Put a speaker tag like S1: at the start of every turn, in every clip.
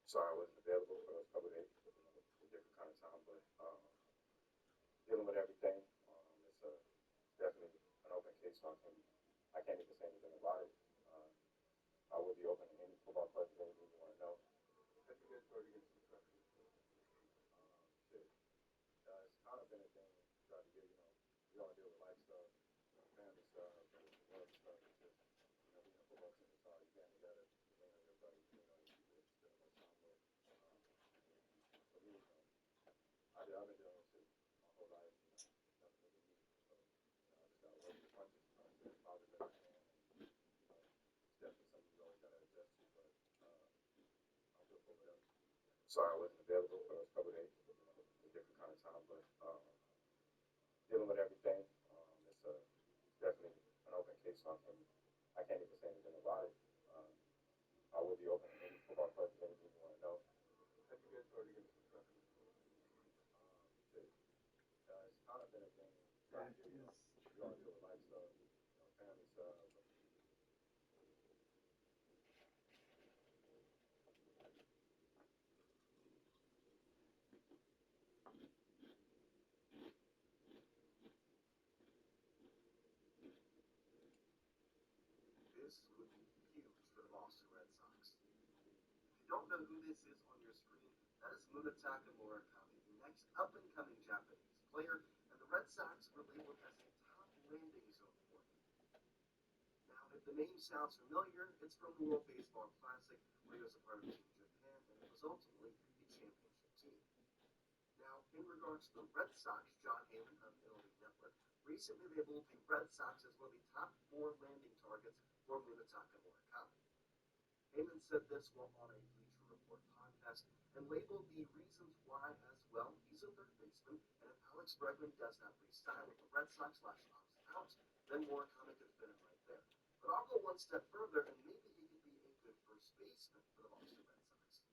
S1: Sorry I wasn't available for those couple of days. A different kind of time, but dealing with everything. It's definitely an open case, so I can't even say anything about it. Uh, I will be open to any football question, anything you want to know. Have you guys started getting some pressure? Shit. It's kind of been a thing. Try to get, we all deal with life stuff, family stuff, work stuff. It's just, being a football team is hard. You can't gotta lean on your buddies, lean on your people that you spend much time with. For me, I've been dealing with shit my whole life, nothing really new. So, I just gotta work the punches, try to stay as positive as I can. And, it's definitely something you always gotta adjust to, but I'm good for whatever. Sorry I wasn't available for those couple of days. A different kind of time, but dealing with everything. It's definitely an open case, so I can't even say anything about it. Um, I will be open to any football question, anything you want to know. Have you guys started getting some pressure? Shit. It's kind of been a thing. Trying to get, we all deal with life stuff, family stuff.
S2: This would be huge for the Boston Red Sox. If you don't know who this is on your screen, that is Munetaka Murakami, the next up-and-coming Japanese player, and the Red Sox were labeled as a top landing zone for him. Now, if the name sounds familiar, it's from the World Baseball Classic, where he was a part of Team Japan, and it was ultimately a championship team. Now, in regards to the Red Sox, John Heyman of MLB Network recently labeled the Red Sox as one of the top 4 landing targets for Munetaka Murakami. Heyman said this while on a Bleacher Report podcast and labeled the reasons why as well. He's a third baseman, and if Alex Bregman does not re-sign with the Red Sox / opts out, then Murakami could fit in right there. But I'll go one step further, and maybe he could be a good first baseman for the Boston Red Sox.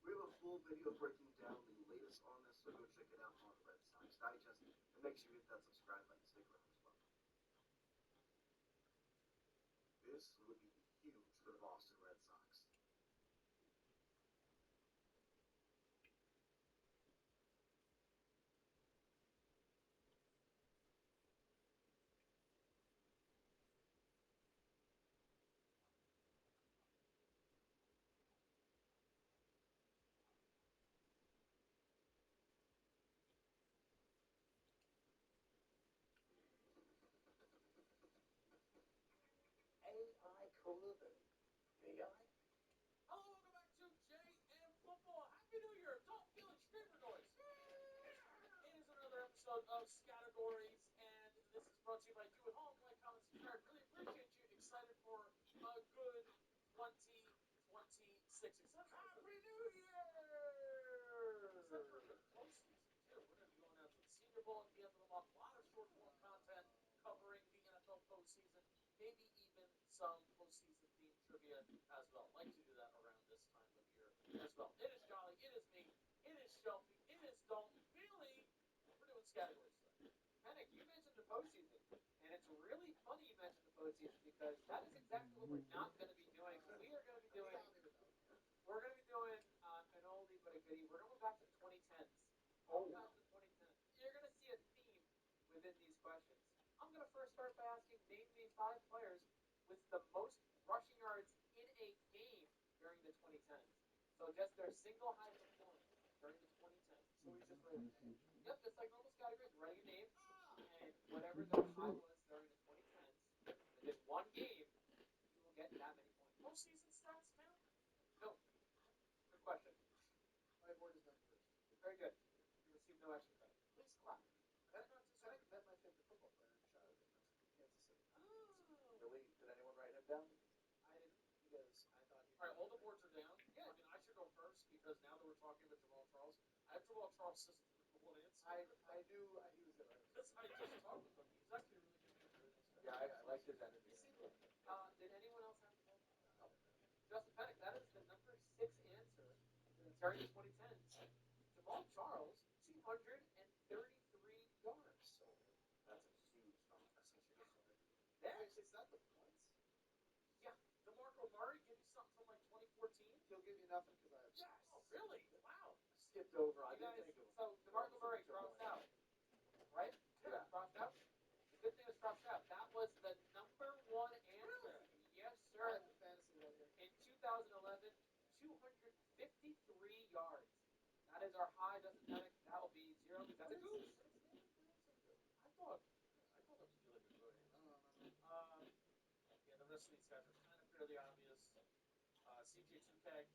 S2: We have a full video breaking down the latest on this, so go check it out on Red Sox Digest, and make sure you hit that subscribe button. Stick around as well. This would be huge for the Boston Red Sox.
S1: May I?
S3: Hello, welcome back to JM Football. Happy New Year. Don't feel extremer noise. It is another episode of Categories, and this is brought to you by Do It Home. Like, comment, subscribe. Really appreciate you. Excited for a good 2026. Except for Happy New Year! Except for the postseason, too. We're going to be going out to the Senior Bowl at the end of the month. A lot of short form content covering the NFL postseason. Maybe even some postseason themed trivia as well. Like to do that around this time of year as well. It is Jolly, it is me, it is Shelby, it is Dalton, Billy. We're doing categories today. Hennick, you mentioned the postseason, and it's really funny you mentioned the postseason because that is exactly what we're not going to be doing. We are going to be doing, an oldie but a goodie. We're going back to the 2010s. Back to the 2010s. You're going to see a theme within these questions. I'm going to first start by asking, name me 5 players with the most rushing yards in a game during the 2010s. So just their single high performance during the 2010s. So we just write a name. Yep, just like normal categories, write your name, and whatever their high was during the 2010s, within one game, you will get that many points. Postseason stats count? No. Good question.
S2: My board is done first.
S3: Very good. You receive no extra credit. Please clap.
S2: I met my favorite football player in childhood. Kansas City.
S3: Oh.
S1: Billy, did anyone write him down?
S2: I didn't because I thought he.
S3: All right, all the boards are down. Yeah, I mean, I should go first because now that we're talking about Jamal Charles, I have Jamal Charles as the number 1 answer.
S2: I knew he was good.
S3: Because I just talked with him. He's actually a really good answer.
S1: Yeah, I like his energy.
S3: Did anyone else have that? No. Justin Pennick, that is the number 6 answer during the 2010s. Jamal Charles, 233 yards.
S1: That's a huge number.
S3: Next,
S2: Is that the points?
S3: yeah, DeMarco Murray, give you something from like 2014.
S2: He'll give you nothing because I have.
S3: Yes. Oh, really? Wow.
S1: Skipped over. I
S3: You
S1: didn't
S3: guys,
S1: think it was.
S3: so DeMarco Murray crossed out, right?
S1: Yeah.
S3: Crossed out. The good thing is crossed out. That was the number 1 answer. Yes,
S2: I
S3: sir.
S2: have the fantasy right here.
S3: In 2011, 253 yards. That is our high, Justin Pennick. That will be 0. That's a goose. I thought that was a really good voting. Yeah, the rest of these guys are kind of fairly obvious. CJ2K.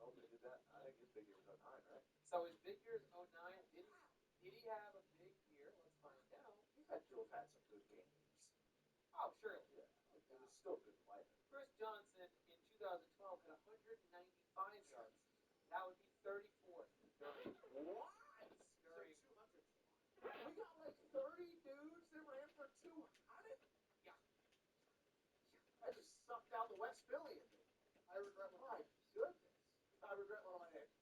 S1: Oh, they did that? I think his big year was 09, right?
S3: So his big year is 09. Did he have a big year? Let's find out.
S1: He had to have had some good games.
S3: Oh, surely.
S1: Yeah. It was still good play.
S3: Chris Johnson in 2012 had 195 yards. That would be 34th.
S1: What?
S3: During,
S1: We got like 30 dudes that ran for 200?
S3: Yeah.
S1: I just sucked out the West Philly in me.
S2: I regret
S1: My goodness. I regret one of my names.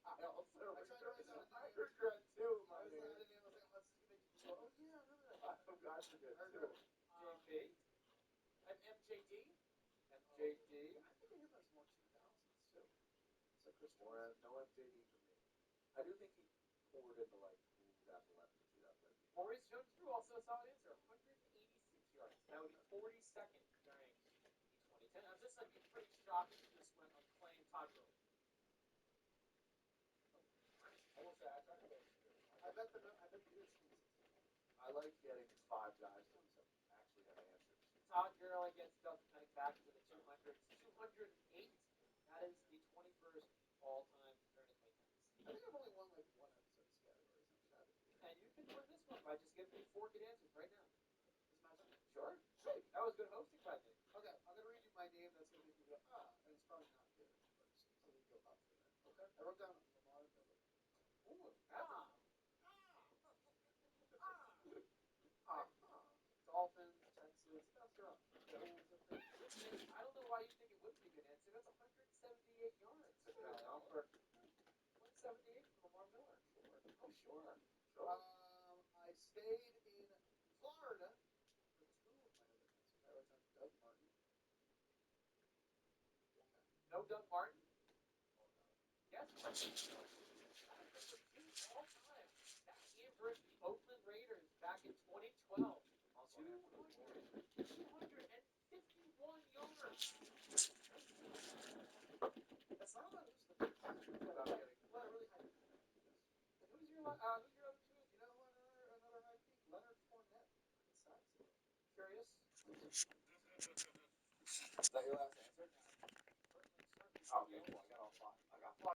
S1: I also regret two of my names. Oh, yeah, I remember that. Oh, God, I forget too.
S3: JP. And MJD. MJD.
S2: I think him as more 2000s too.
S1: So Chris Moran, no MJD for me. I do think he poured into like that 11 to 2013.
S3: Maurice Jones-Drew, also a solid answer. 186 yards. That would be 42nd during the 2010. Now, this I'd be pretty shocked if this went unclaimed. Todd Gurley.
S1: Almost that.
S2: I bet the dude's
S1: I like getting 5 guys to actually have answers.
S3: Todd Gurley gets Justin Pennick back to the 200s. 208. That is the 21st all-time during the 2010s.
S2: I think I've only won like one episode of categories. I'm sure.
S3: And you can win this one by just giving me 4 good answers right now.
S2: Is my turn?
S3: Sure. Great. That was good hosting by me.
S2: Okay, I'm gonna read you my name. That's gonna make you go and it's probably not good at first, so we go up from there.
S3: Okay.
S2: I wrote down Lamar Miller.
S3: Ooh.
S2: Dolphins, Texas. That's right.
S3: I don't know why you think it wouldn't be a good answer. That's 178 yards.
S1: That's a good number.
S3: 178 from Lamar Miller.
S1: Oh, sure.
S2: I stayed in Florida for 2 of my other answers. I wrote down Doug Martin.
S3: No Doug Martin? Yes. All time. That came versus the Oakland Raiders back in 2012. 251 yards.
S2: That's not about who's the best. It's about getting really high.
S3: Who's your other two?
S2: You know what? Another high peak. Leonard Fournette. Curious.
S3: Is that your last answer?
S1: Okay, cool. I got all five. I got five.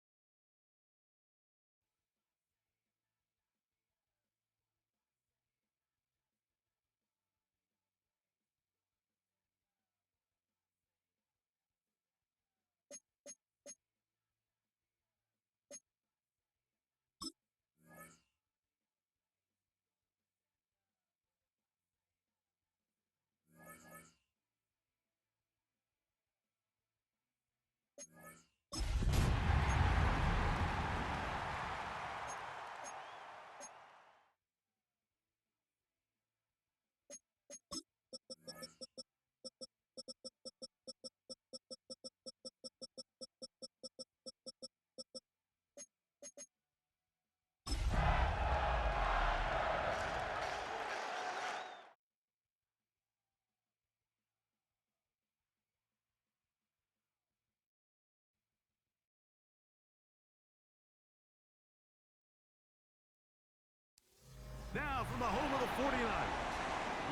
S4: Now from the home of the 49ers,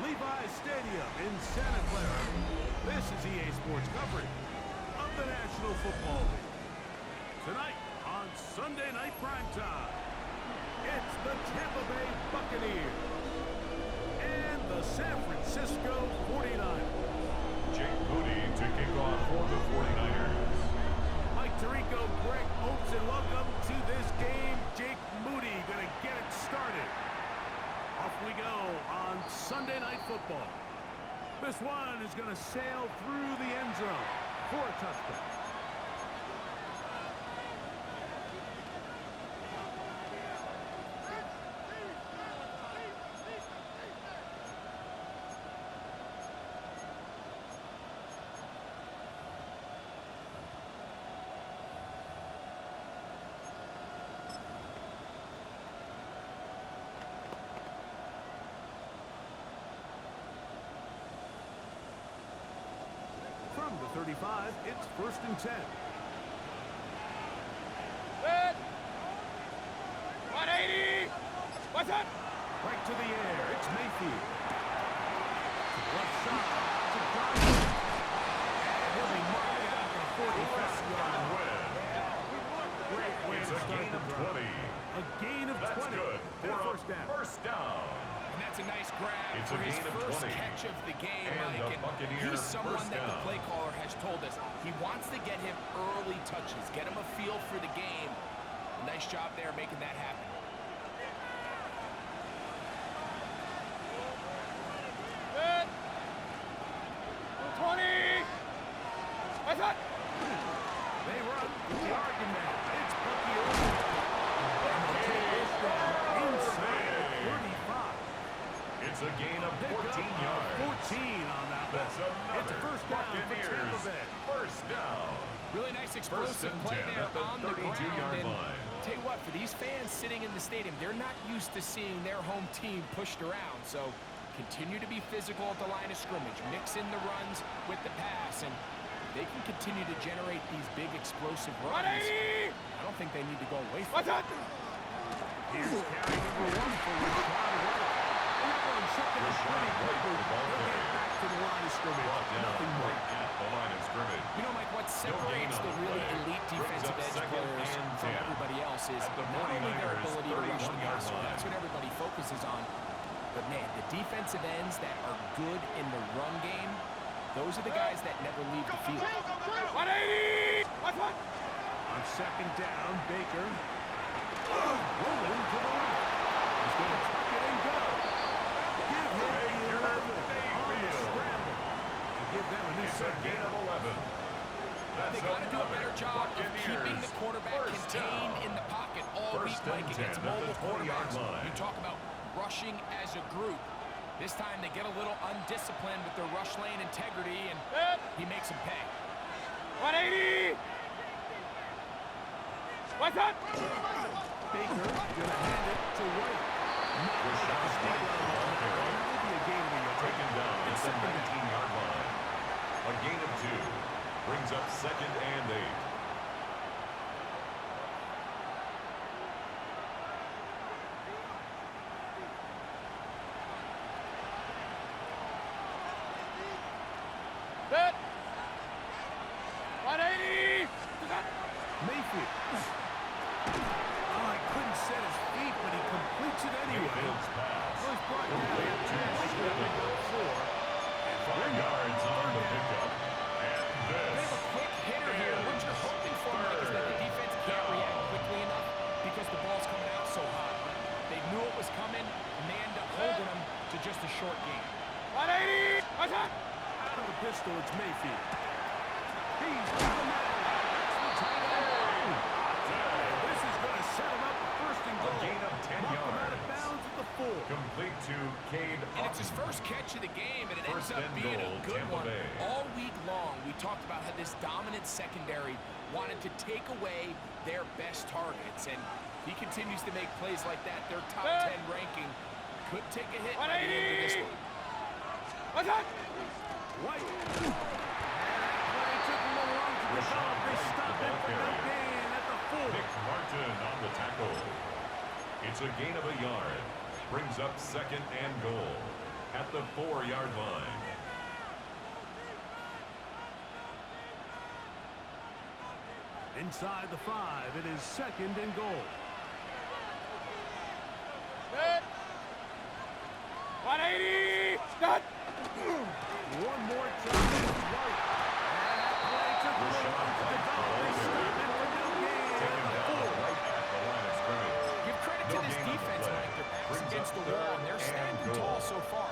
S4: Levi's Stadium in Santa Clara, this is EA Sports coverage of the National Football League. Tonight on Sunday Night Primetime, it's the Tampa Bay Buccaneers and the San Francisco 49ers.
S5: Jake Moody to kick off for the 49ers.
S4: Mike Tirico, Greg Olsen, welcome to this game. Jake Moody going to get it started. Off we go on Sunday Night Football. This one is going to sail through the end zone for a touchdown. From the 35, it's 1st and 10.
S3: Good. 180. What's up?
S4: Right to the air, it's Mayfield. Left side, to Johnson. And he'll be marked down for 45-yard win. Great way
S5: It's
S4: to
S5: a
S4: start
S5: gain
S4: the
S5: of
S4: drive.
S5: 20.
S4: A gain of
S5: That's
S4: 20.
S5: good
S4: And a
S5: for
S4: first down.
S5: first down.
S6: And that's a nice grab
S5: It's
S6: for
S5: a
S6: his
S5: gain of
S6: first
S5: 20.
S6: catch of the game,
S5: And
S6: Mike.
S5: the
S6: And
S5: Buccaneers
S6: he's someone
S5: first
S6: that the
S5: down.
S6: play caller has told us he wants to get him early touches, get him a feel for the game. Nice job there making that happen.
S3: Good. 20. What's up?
S4: They run with the argument. It's Bucky over. And they'll take this down inside the 35.
S5: It's a gain of
S4: Pick
S5: 14
S4: up
S5: yards.
S4: 14 on that one.
S5: That's another
S4: It's a first down for Tampa
S5: Buccaneers
S4: Bay.
S5: first down.
S6: Really nice
S5: First
S6: explosive
S5: and
S6: play
S5: 10
S6: there
S5: at the
S6: on the ground.
S5: 32-yard
S6: And
S5: line.
S6: tell you what, for these fans sitting in the stadium, they're not used to seeing their home team pushed around. So continue to be physical at the line of scrimmage, mix in the runs with the pass, and they can continue to generate these big explosive runs.
S3: 180.
S6: I don't think they need to go away from
S3: What's
S6: it.
S3: up?
S4: Here's carry number 1 for Rashad White. And that one shut down pretty quickly. He'll get back to the line of scrimmage.
S5: Brought down
S4: Nothing more.
S5: right at the line of scrimmage.
S6: You know, Mike, what
S5: gain
S6: separates
S5: on
S6: the
S5: the
S6: really
S5: play.
S6: elite
S5: Brings
S6: defensive
S5: up
S6: edge
S5: second
S6: players
S5: and
S6: from
S5: 10.
S6: everybody else is
S5: At the
S6: not only their
S5: 49ers
S6: ability to rush the
S5: 31-yard
S6: passer.
S5: line.
S6: That's what everybody focuses on. But, man, the defensive ends that are good in the run game, those are the guys that never leave the field.
S3: 180. What's up?
S4: On second down, Baker. Rolling to the right. He's going to tuck it and go. Give him
S5: Baker
S4: 11 on the
S5: Mayfield.
S4: scramble. And give them a new
S5: It's a
S4: set
S5: gain of 11. That's
S6: They got to do a better job of keeping
S5: Buccaneers
S6: the quarterback
S5: first
S6: contained
S5: down.
S6: in the pocket all week,
S5: First and
S6: Mike, against
S5: 10 at the
S6: mobile
S5: 20-yard
S6: quarterbacks.
S5: line.
S6: You talk about rushing as a group. This time they get a little undisciplined with their rush lane integrity, and
S3: Good.
S6: he makes them pay.
S3: 180. What's up?
S4: Baker going to hand it to White.
S5: Rashad White, the ball carrier.
S4: Maybe a gain of a yard.
S5: Taken down at
S4: It's
S5: the
S4: second down.
S5: 19-yard line. A gain of 2 brings up second and 8.
S3: Good.
S4: Mayfield. Oh, he couldn't set his feet, but he completes it anyway.
S5: Mayfield's pass.
S4: So he's brought down
S5: Complete to Smith. 5 yards on the pickup. And
S6: They have
S5: this
S6: a quick hitter here. What you're hoping for, Mike, is that the defense can't react quickly enough because the ball's coming out so hot. But they knew it was coming, and they end up holding them to just a short game.
S3: 180! What's that?
S4: Out of the pistol, it's Mayfield. He's got the man. That's the tight end. And this is going to set him up for first and
S5: a
S4: goal.
S5: gain of 10
S4: Knock him out of
S5: yards.
S4: bounds at the 4.
S5: Complete to Cade
S6: And it's his
S5: Otton.
S6: first catch of the game, and it ends
S5: First
S6: up
S5: and
S6: being
S5: goal,
S6: a good
S5: Tampa
S6: one.
S5: Bay.
S6: All week long, we talked about how this dominant secondary wanted to take away their best targets, and he continues to make plays like that. Their top 10 ranking could take a hit by the end of this one.
S3: What's that?
S4: White. And that play took a little long to develop. They stop it for no gain at the 4.
S5: Nick Martin on the tackle. It's a gain of a yard. Brings up second and goal at the 4-yard line.
S4: Inside the 5, it is second and goal.
S3: 180! Done!
S4: One more time. White. And that play took a little long to develop. They stop it for no gain
S5: Taken
S4: at the
S5: down
S4: 4.
S5: right at the line of scrimmage.
S6: Give credit to
S5: No
S6: this
S5: gain on the
S6: defense,
S5: play.
S6: Mike. Their backs
S5: Brings
S6: against
S5: up
S6: the wall,
S5: third
S6: and they're
S5: and
S6: standing
S5: goal.
S6: tall so far.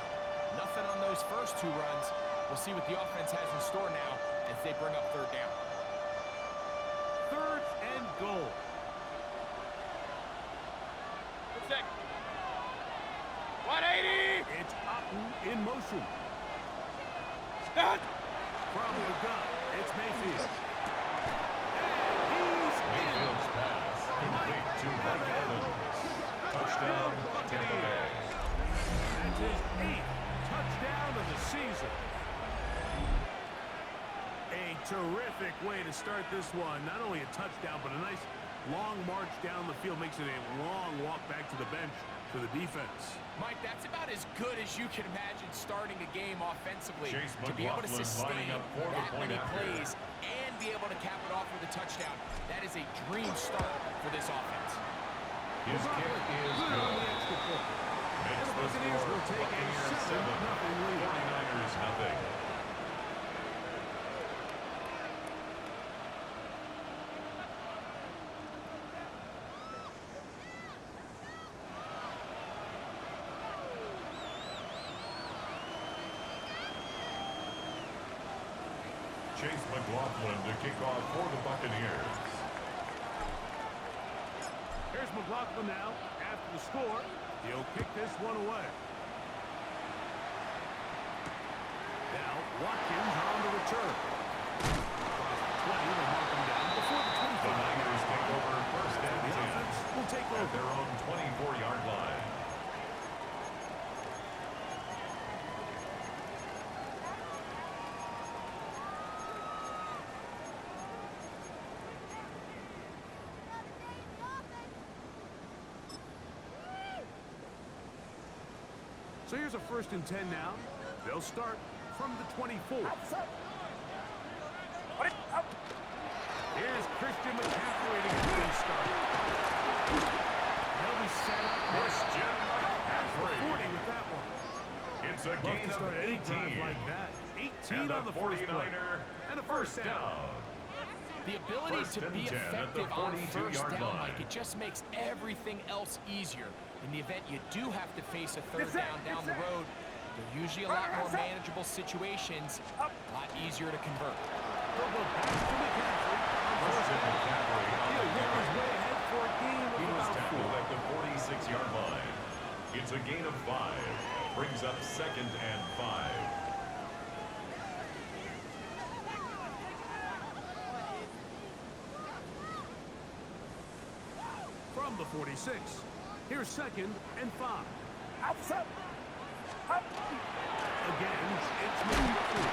S6: Nothing on those first 2 runs. We'll see what the offense has in store now as they bring up third down.
S4: Third and goal.
S3: Six. 180!
S4: It's Otton in motion.
S3: Done!
S4: From the gun, it's Mayfield. And he's in.
S5: Mayfield's pass. Complete to Mike Evans. Touchdown, Tampa Bay.
S4: That's his 8th touchdown of the season. A terrific way to start this one. Not only a touchdown, but a nice long march down the field. Makes it a long walk back to the bench for the defense.
S6: Mike, that's about as good as you can imagine starting a game offensively.
S5: Chase
S6: To be able to
S5: McLaughlin
S6: sustain
S5: lining up for the
S6: that
S5: point
S6: many
S5: after.
S6: plays and be able to cap it off with a touchdown, that is a dream start for this offense.
S5: His kick is
S4: Good on the
S5: good.
S4: extra point.
S5: Makes
S4: And the
S5: the
S4: Buccaneers
S5: score
S4: will take a
S5: Buccaneers 7,
S4: 7-0 lead.
S5: 49ers nothing. Chase McLaughlin to kick off for the Buccaneers.
S4: Here's McLaughlin now. After the score, he'll kick this one away. Now, Watkins on the return. Across the 20, they'll mark him down before the
S5: The
S4: 25.
S5: Niners take over first and
S4: The
S5: 10
S4: offense will take
S5: at
S4: over.
S5: their own 24-yard line.
S4: So here's a 1st and 10 now. They'll start from the 24. Here's Christian McCaffrey to get things started. They'll be set up
S5: Christian
S4: at the 40
S5: McCaffrey.
S4: with that one.
S5: It's a
S4: Love
S5: gain
S4: to
S5: of
S4: start any drive
S5: 18.
S4: like that. 18
S5: And
S4: on the first play.
S5: 49er
S4: And a first down.
S6: The ability
S5: First
S6: to
S5: and
S6: be
S5: 10 at the
S6: effective on
S5: 42-yard
S6: first down,
S5: line.
S6: Mike, it just makes everything else easier. In the event you do have to face a third down the road, they're usually a lot more manageable situations, a lot easier to convert.
S4: They'll go back to McCaffrey.
S5: Christian McCaffrey on
S4: He'll
S5: the
S4: work his
S5: carry.
S4: way ahead for a gain of
S5: He was
S4: about
S5: tackled
S4: 4.
S5: at the 46-yard line. It's a gain of 5. Brings up second and 5.
S4: From the 46, here's 2nd and 5. Again, it's McCaffrey.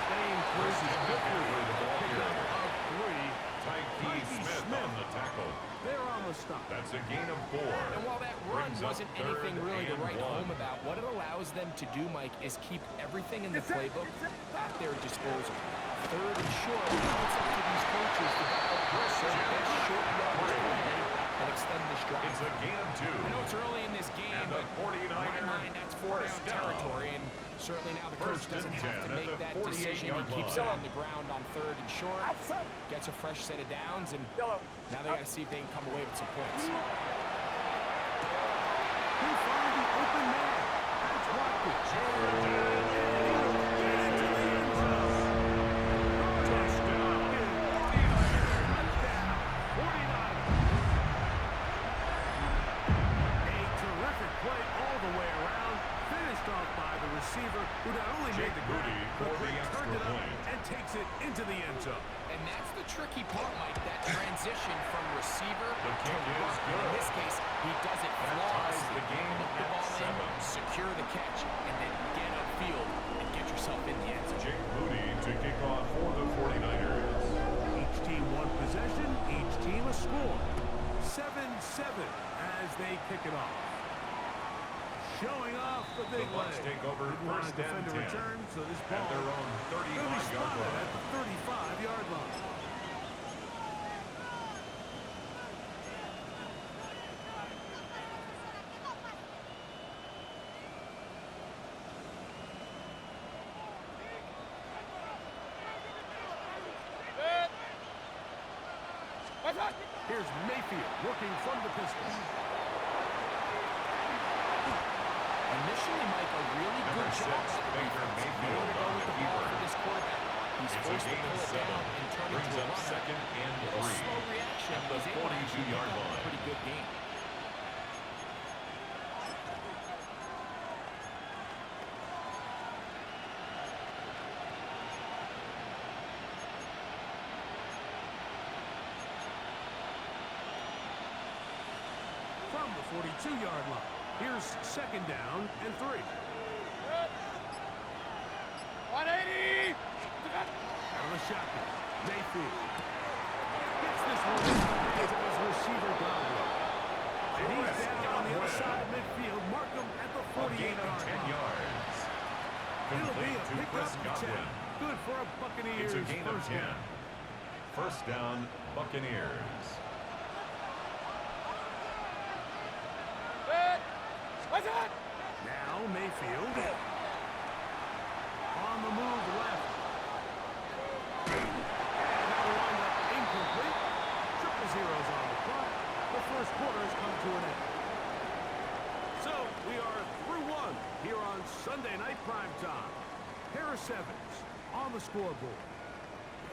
S4: Playing close is
S5: McCaffrey, the ball
S4: Pickup
S5: carrier.
S4: of 3.
S5: Tyke Smith on the tackle.
S4: They're on the stop.
S5: That's a gain of 4.
S6: And while that run
S5: Brings up
S6: wasn't anything
S5: third
S6: really to
S5: and
S6: write
S5: 1.
S6: home about, what it allows them to do, Mike, is keep everything in the playbook at their disposal. Third and short, now it's up to these coaches to dial their best decision. He keeps it on the ground on 3rd and short, gets a fresh set of downs, and now they got to see if they can come away with some points.
S4: He finds the open man. That's Watkins. Receiver who not only made the grab, but turned it up and takes it into the end zone.
S6: And that's the tricky part, Mike, that transition from receiver
S5: The
S6: to
S5: kick is
S6: runner.
S5: good.
S6: In this case, he does it
S5: That ties
S6: flawlessly.
S5: the game
S6: Put the
S5: at
S6: ball
S5: 7.
S6: in, secure the catch, and then get upfield and get yourself in the end zone.
S5: Jake Moody to kick off for the 49ers.
S4: Each team one possession, each team a score. 7-7 as they kick it off. Showing off the big
S5: The Bucs
S4: leg.
S5: take over
S4: Didn't want to
S5: first and
S4: defend a
S5: 10
S4: return, so this
S5: at
S4: ball
S5: their own
S4: will be
S5: 35-yard
S4: spotted
S5: line.
S4: at the 35-yard line. Here's Mayfield working from the pistol.
S6: Initially, Mike, a really
S5: Number
S6: good job
S5: 6,
S6: by the
S5: Baker
S6: defense.
S5: Mayfield
S6: Nowhere to go
S5: on
S6: with
S5: the
S6: the ball
S5: keeper.
S6: for this quarterback. He's
S5: It's a
S6: forced to
S5: gain
S6: pull
S5: of
S6: it
S5: 7.
S6: down and turn it
S5: Brings
S6: into a
S5: up
S6: runner.
S5: 2nd and
S6: A little
S5: 3
S6: slow reaction.
S5: at the
S6: He's able to actually
S5: 42-yard
S6: pick up a
S5: line.
S6: pretty good game.
S4: From the 42-yard line. Here's 2nd down and 3.
S3: 180!
S4: Out of the shotgun. Mayfield. Gets this one into his receiver Brownwood. And he's down on the other side of midfield. Mark him at the
S5: A gain of
S4: 48-yard
S5: 10
S4: line.
S5: yards.
S4: It'll be
S5: Complete
S4: a
S5: to
S4: pickup
S5: Chris
S4: of 10.
S5: Godwin.
S4: Good for a Buccaneers
S5: It's a gain of
S4: first
S5: 10.
S4: down.
S5: First down, Buccaneers.
S4: Now Mayfield. On the move left. And that'll wind up incomplete. 0-0's on the clock. The first quarter has come to an end. So we are through one here on Sunday Night Primetime. Harris Evans on the scoreboard.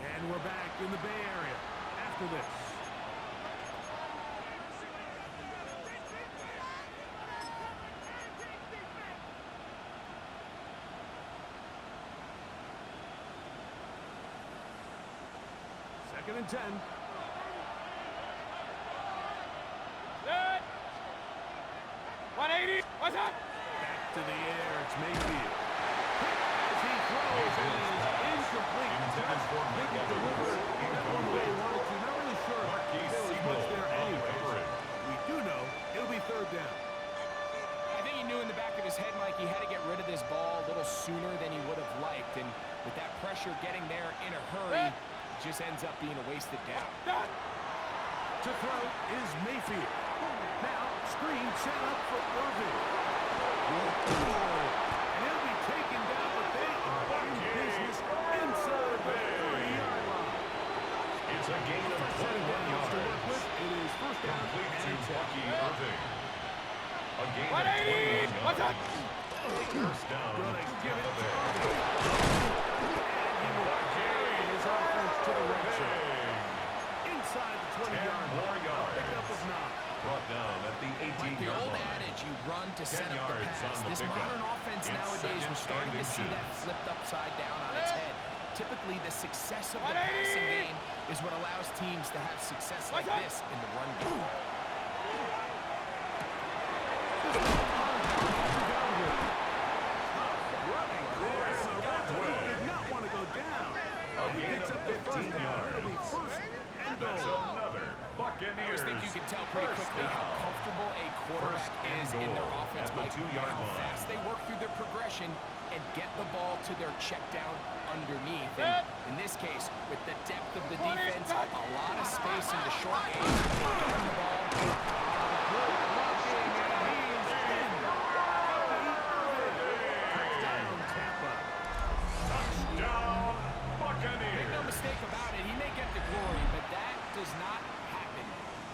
S4: And we're back in the Bay Area after this. Second and 10.
S3: 180! What's that?
S4: Back to the air. It's Mayfield. As he throws, it is incomplete.
S5: Intended for
S4: They can deliver it that one way they wanted to. Not really sure
S5: Marquise
S4: there was
S5: Siegel
S4: much there
S5: on the
S4: anyway.
S5: coverage.
S4: We do know it'll be 3rd down.
S6: I think he knew in the back of his head, Mike, he had to get rid of this ball a little sooner than he would have liked. And with that pressure getting there in a hurry, it just ends up being a wasted down.
S4: To throw is Mayfield. Now, screen set up for Irving. And he'll be taken down, but they are in business inside the 30-yard line.
S5: It's a gain of 21 yards.
S4: It is first down
S5: Complete to
S4: and 10.
S5: Bucky Irving. A gain of
S3: 180!
S5: 21
S3: What's
S5: yards.
S3: that?
S5: First down,
S4: Gonna give it
S5: Tampa
S4: to
S5: Bay.
S4: And he will carry his offense to the red zone.
S5: Bang!
S4: Inside the 20-yard
S5: 10 more
S4: line.
S5: yards.
S4: Pickup of 9.
S5: Brought down at the
S6: Like the
S5: 18-yard
S6: old
S5: line.
S6: adage, you run to
S5: 10
S6: set up the
S5: yards
S6: pass.
S5: on the
S6: This
S5: pickup.
S6: modern offense
S5: It's
S6: nowadays, we're
S5: 2nd
S6: starting
S5: and
S6: to see that
S5: inches.
S6: flipped upside down on its head. Typically, the success of the passing game is what allows teams to have success like this in the run game.
S4: Running there. Did not want to go down.
S5: A gain of 15 yards.
S4: It'll be first and
S5: That's
S4: goal.
S5: another
S6: I
S5: Buccaneers.
S6: always think you can tell pretty
S5: First
S6: quickly how
S5: down.
S6: comfortable a quarterback
S5: First and
S6: is in their
S5: goal
S6: offense,
S5: at the
S6: Mike,
S5: 2-yard
S6: how
S5: line.
S6: fast they work through their progression and get the ball to their check down underneath. And in this case, with the depth of the defense, a lot of space in the short game, getting the ball.
S4: Good blocking, and he's in. Touchdown, Tampa.
S5: Touchdown,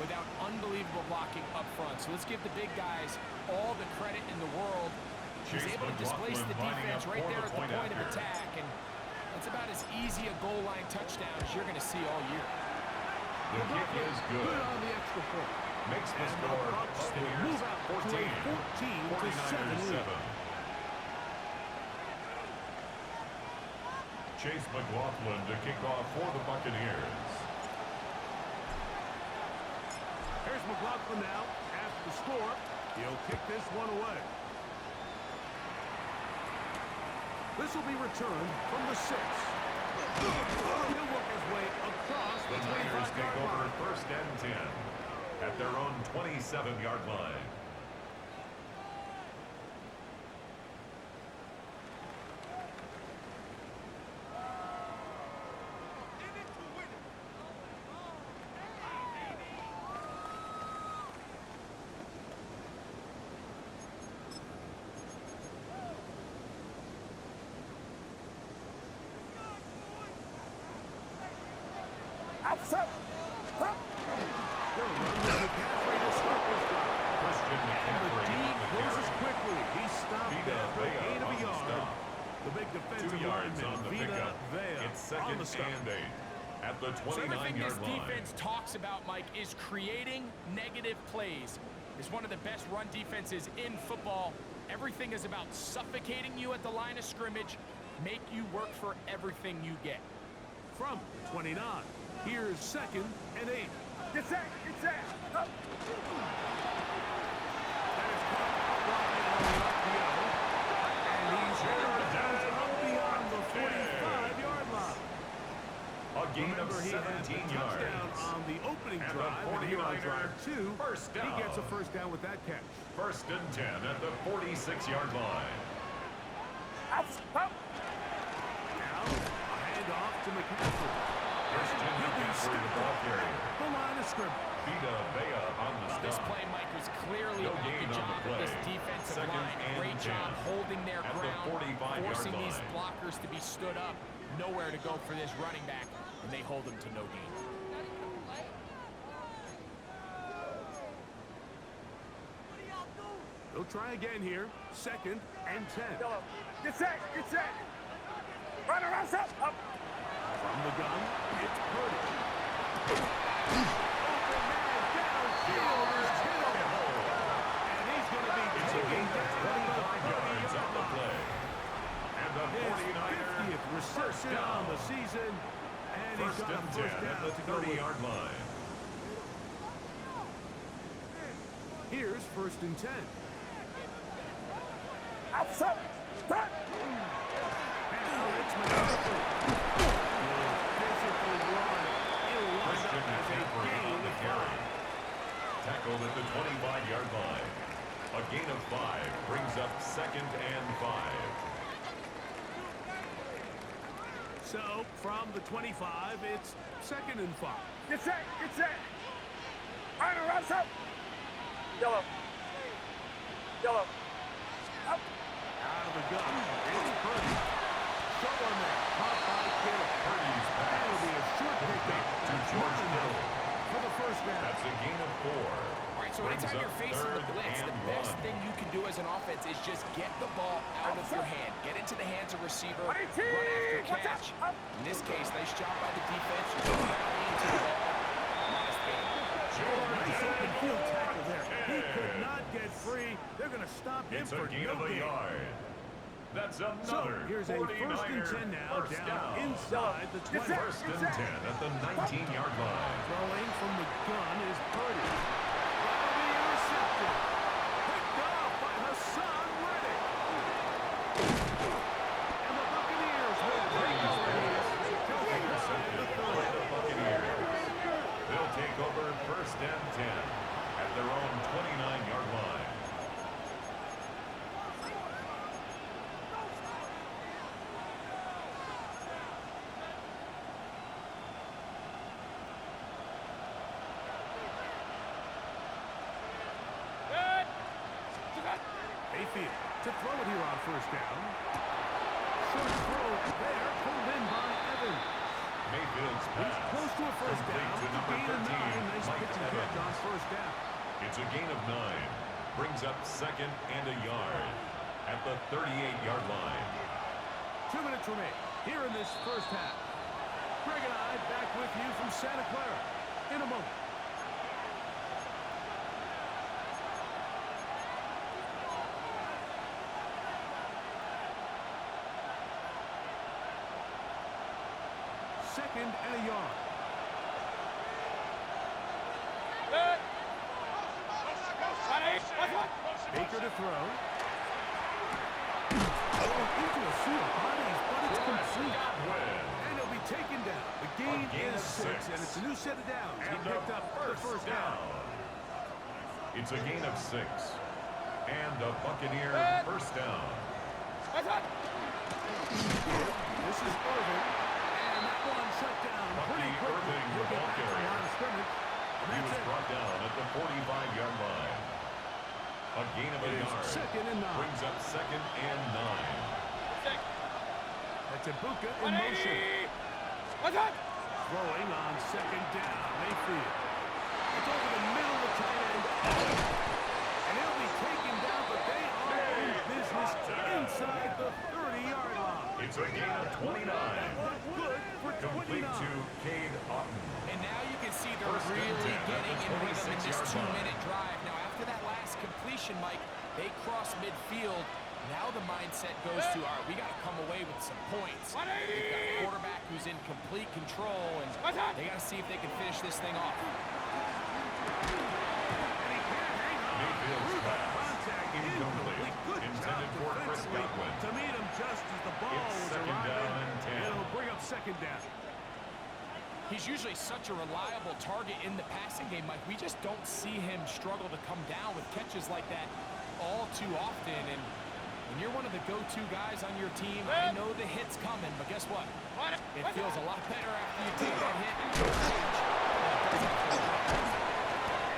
S6: without unbelievable blocking up front. So let's give the big guys all the credit in the world. He's able to displace the defense right there at the point of attack, and that's about as easy a goal line touchdown as you're going to see all year.
S5: The kick is good.
S4: Good on the extra point.
S5: Makes the
S4: And the
S5: score
S4: Bucs will
S5: Buccaneers
S4: move out to a 14-7 lead.
S5: 49-7. Chase McLaughlin to kick off for the Buccaneers.
S4: Here's McLaughlin now. After the score, he'll kick this one away. This will be returned from the 6. He'll work his way across the
S5: The Niners
S4: 25-yard
S5: take over
S4: line.
S5: 1st and 10 at their own 27-yard line. Christian McCaffrey on the
S4: Closes
S5: carry.
S4: quickly. He stopped
S5: Vita
S4: after a
S5: Vea
S4: gain of
S5: on
S4: a
S5: the
S4: yard.
S5: stop.
S4: The big
S5: 2
S4: defensive
S5: yards on
S4: lineman,
S5: the
S4: Vita
S5: pickup.
S4: Vea,
S5: It's
S4: on
S5: 2nd
S4: the stop.
S5: and 8 at the
S6: So everything this
S5: 29-yard line.
S6: defense talks about, Mike, is creating negative plays. It's one of the best run defenses in football. Everything is about suffocating you at the line of scrimmage, make you work for everything you get.
S4: From the 29, here's 2nd and 8.
S2: Get set! Get set! Up!
S4: That is caught blocking on the RPO. And he's headed up beyond the 45-yard line.
S5: A gain of
S4: Remember, he had the
S5: 17
S4: touchdown
S5: yards.
S4: on the opening
S5: And the
S4: drive, and here on
S5: 49er
S4: drive 2,
S5: first
S4: he
S5: down.
S4: gets a first down with that catch.
S5: 1st and 10 at the 46-yard line.
S4: Now, a handoff to McCaffrey.
S5: Christian
S4: He'll be
S5: McCaffrey,
S4: stopped
S5: the ball carrier.
S4: the line of scrimmage.
S5: Vita Vea on the
S6: This
S5: stop.
S6: play, Mike, was clearly
S5: No
S6: about
S5: gain
S6: the
S5: on the
S6: job of this
S5: play.
S6: defensive
S5: 2nd
S6: line.
S5: and
S6: Great
S5: 10
S6: job holding their
S5: at the
S6: ground,
S5: 45-yard
S6: forcing these
S5: line.
S6: blockers to be stood up. Nowhere to go for this running back, and they hold him to no gain.
S4: They'll try again here. 2nd and 10.
S2: Get set! Get set! Run around, up! Up!
S4: From the gun, it's Purdy. Open man downfield is Kittle. And he's going to be
S5: It's a
S4: taken
S5: gain of
S4: down at
S5: 25
S4: the
S5: yards on the
S4: 30-yard line.
S5: play. And the
S4: His
S5: 49er
S4: 50th reception
S5: down.
S4: on the season. And he's
S5: 1st
S4: got a
S5: and 10
S4: first
S5: at
S4: down
S5: the
S4: to go with.
S5: 30-yard line.
S4: Here's 1st and 10.
S2: Outside! Back!
S4: Now it's McCaffrey. Physically run. It'll line
S5: Christian
S4: up as a
S5: McCaffrey
S4: gain
S5: on the
S4: of
S5: carry.
S4: 5.
S5: Tackled at the 25-yard line. A gain of 5 brings up 2nd and 5.
S4: So, from the 25, it's 2nd and 5.
S2: Get set! Get set! Run around, up! Yellow! Yellow! Up!
S4: Out of the gun, it's Purdy. Show on there, caught by Kittle.
S5: Purdy's
S4: That'll be a short pickup
S5: to George Kittle.
S4: for the first down.
S5: That's a gain of 4.
S6: All right, so anytime you're facing the blitz, the best thing you can do as an offense is just get the ball out of your hand. Get into the hands of receiver, run after catch. In this case, nice job by the defense. You're rallying to the ball. Last game.
S4: Nice open field tackle there. He could not get free. They're going to stop him
S5: It's
S4: for
S5: a gain
S4: no
S5: of a
S4: gain.
S5: yard. That's
S4: So
S5: another
S4: here's a 1st and 10 now,
S5: first
S4: down inside the 20.
S5: 1st and 10 at the 19-yard line.
S4: Throwing from the gun is Purdy. That'll be intercepted. Picked off by Hassan Reddick. And the Buccaneers will take over here.
S5: Intercepted by the Buccaneers. They'll take over 1st and 10 at their own 29-yard line.
S4: Mayfield to throw it here on 1st down. Short throw there, pulled in by Evans.
S5: Mayfield's
S4: He's
S5: pass.
S4: close to a 1st down.
S5: Complete to number
S4: Gain of 9.
S5: 13,
S4: Nice
S5: Mike
S4: pitch and catch on
S5: Evans. gain of 9. Brings up 2nd and a yard at the 38-yard line.
S4: 2 minutes remain here in this first half. Greg and I back with you from Santa Clara in a moment. Second and a yard. Baker to throw. Into a sea of bodies, but it's complete. And he'll be taken down. The gain is 6, and it's a new set of downs. He picked up the first down.
S5: It's a gain of 6. And a Buccaneer first down.
S4: This is Irving. And that one shut down pretty quickly.
S5: Irving, the ball carrier. He was
S4: That's
S5: brought down at the 45-yard line. A gain of a yard.
S4: Second and 9.
S5: Brings up 2nd and 9.
S4: That's Ibuka in motion. Throwing on 2nd down. Mayfield. It's over the middle of the tight end. And he'll be taken down, but they are in business inside the 30-yard line.
S5: It's a gain of 29.
S4: Good for 29.
S5: Complete to Cade Otton.
S6: And now you can see they're really getting in rhythm in this 2-minute drive. Now, after that last completion, Mike, they cross midfield. Now the mindset goes to, all right, we got to come away with some points. They've got a quarterback who's in complete control, and they got to see if they can finish this thing off.
S5: Mayfield's pass incomplete. Intended for Chris Godwin.
S4: To meet him just as the ball
S5: It's
S4: was
S5: second
S4: arriving.
S5: down and 10.
S4: It'll bring up 2nd down.
S6: He's usually such a reliable target in the passing game, Mike. We just don't see him struggle to come down with catches like that all too often. And when you're one of the go-to guys on your team, I know the hit's coming, but guess what? It feels a lot better after you take that hit and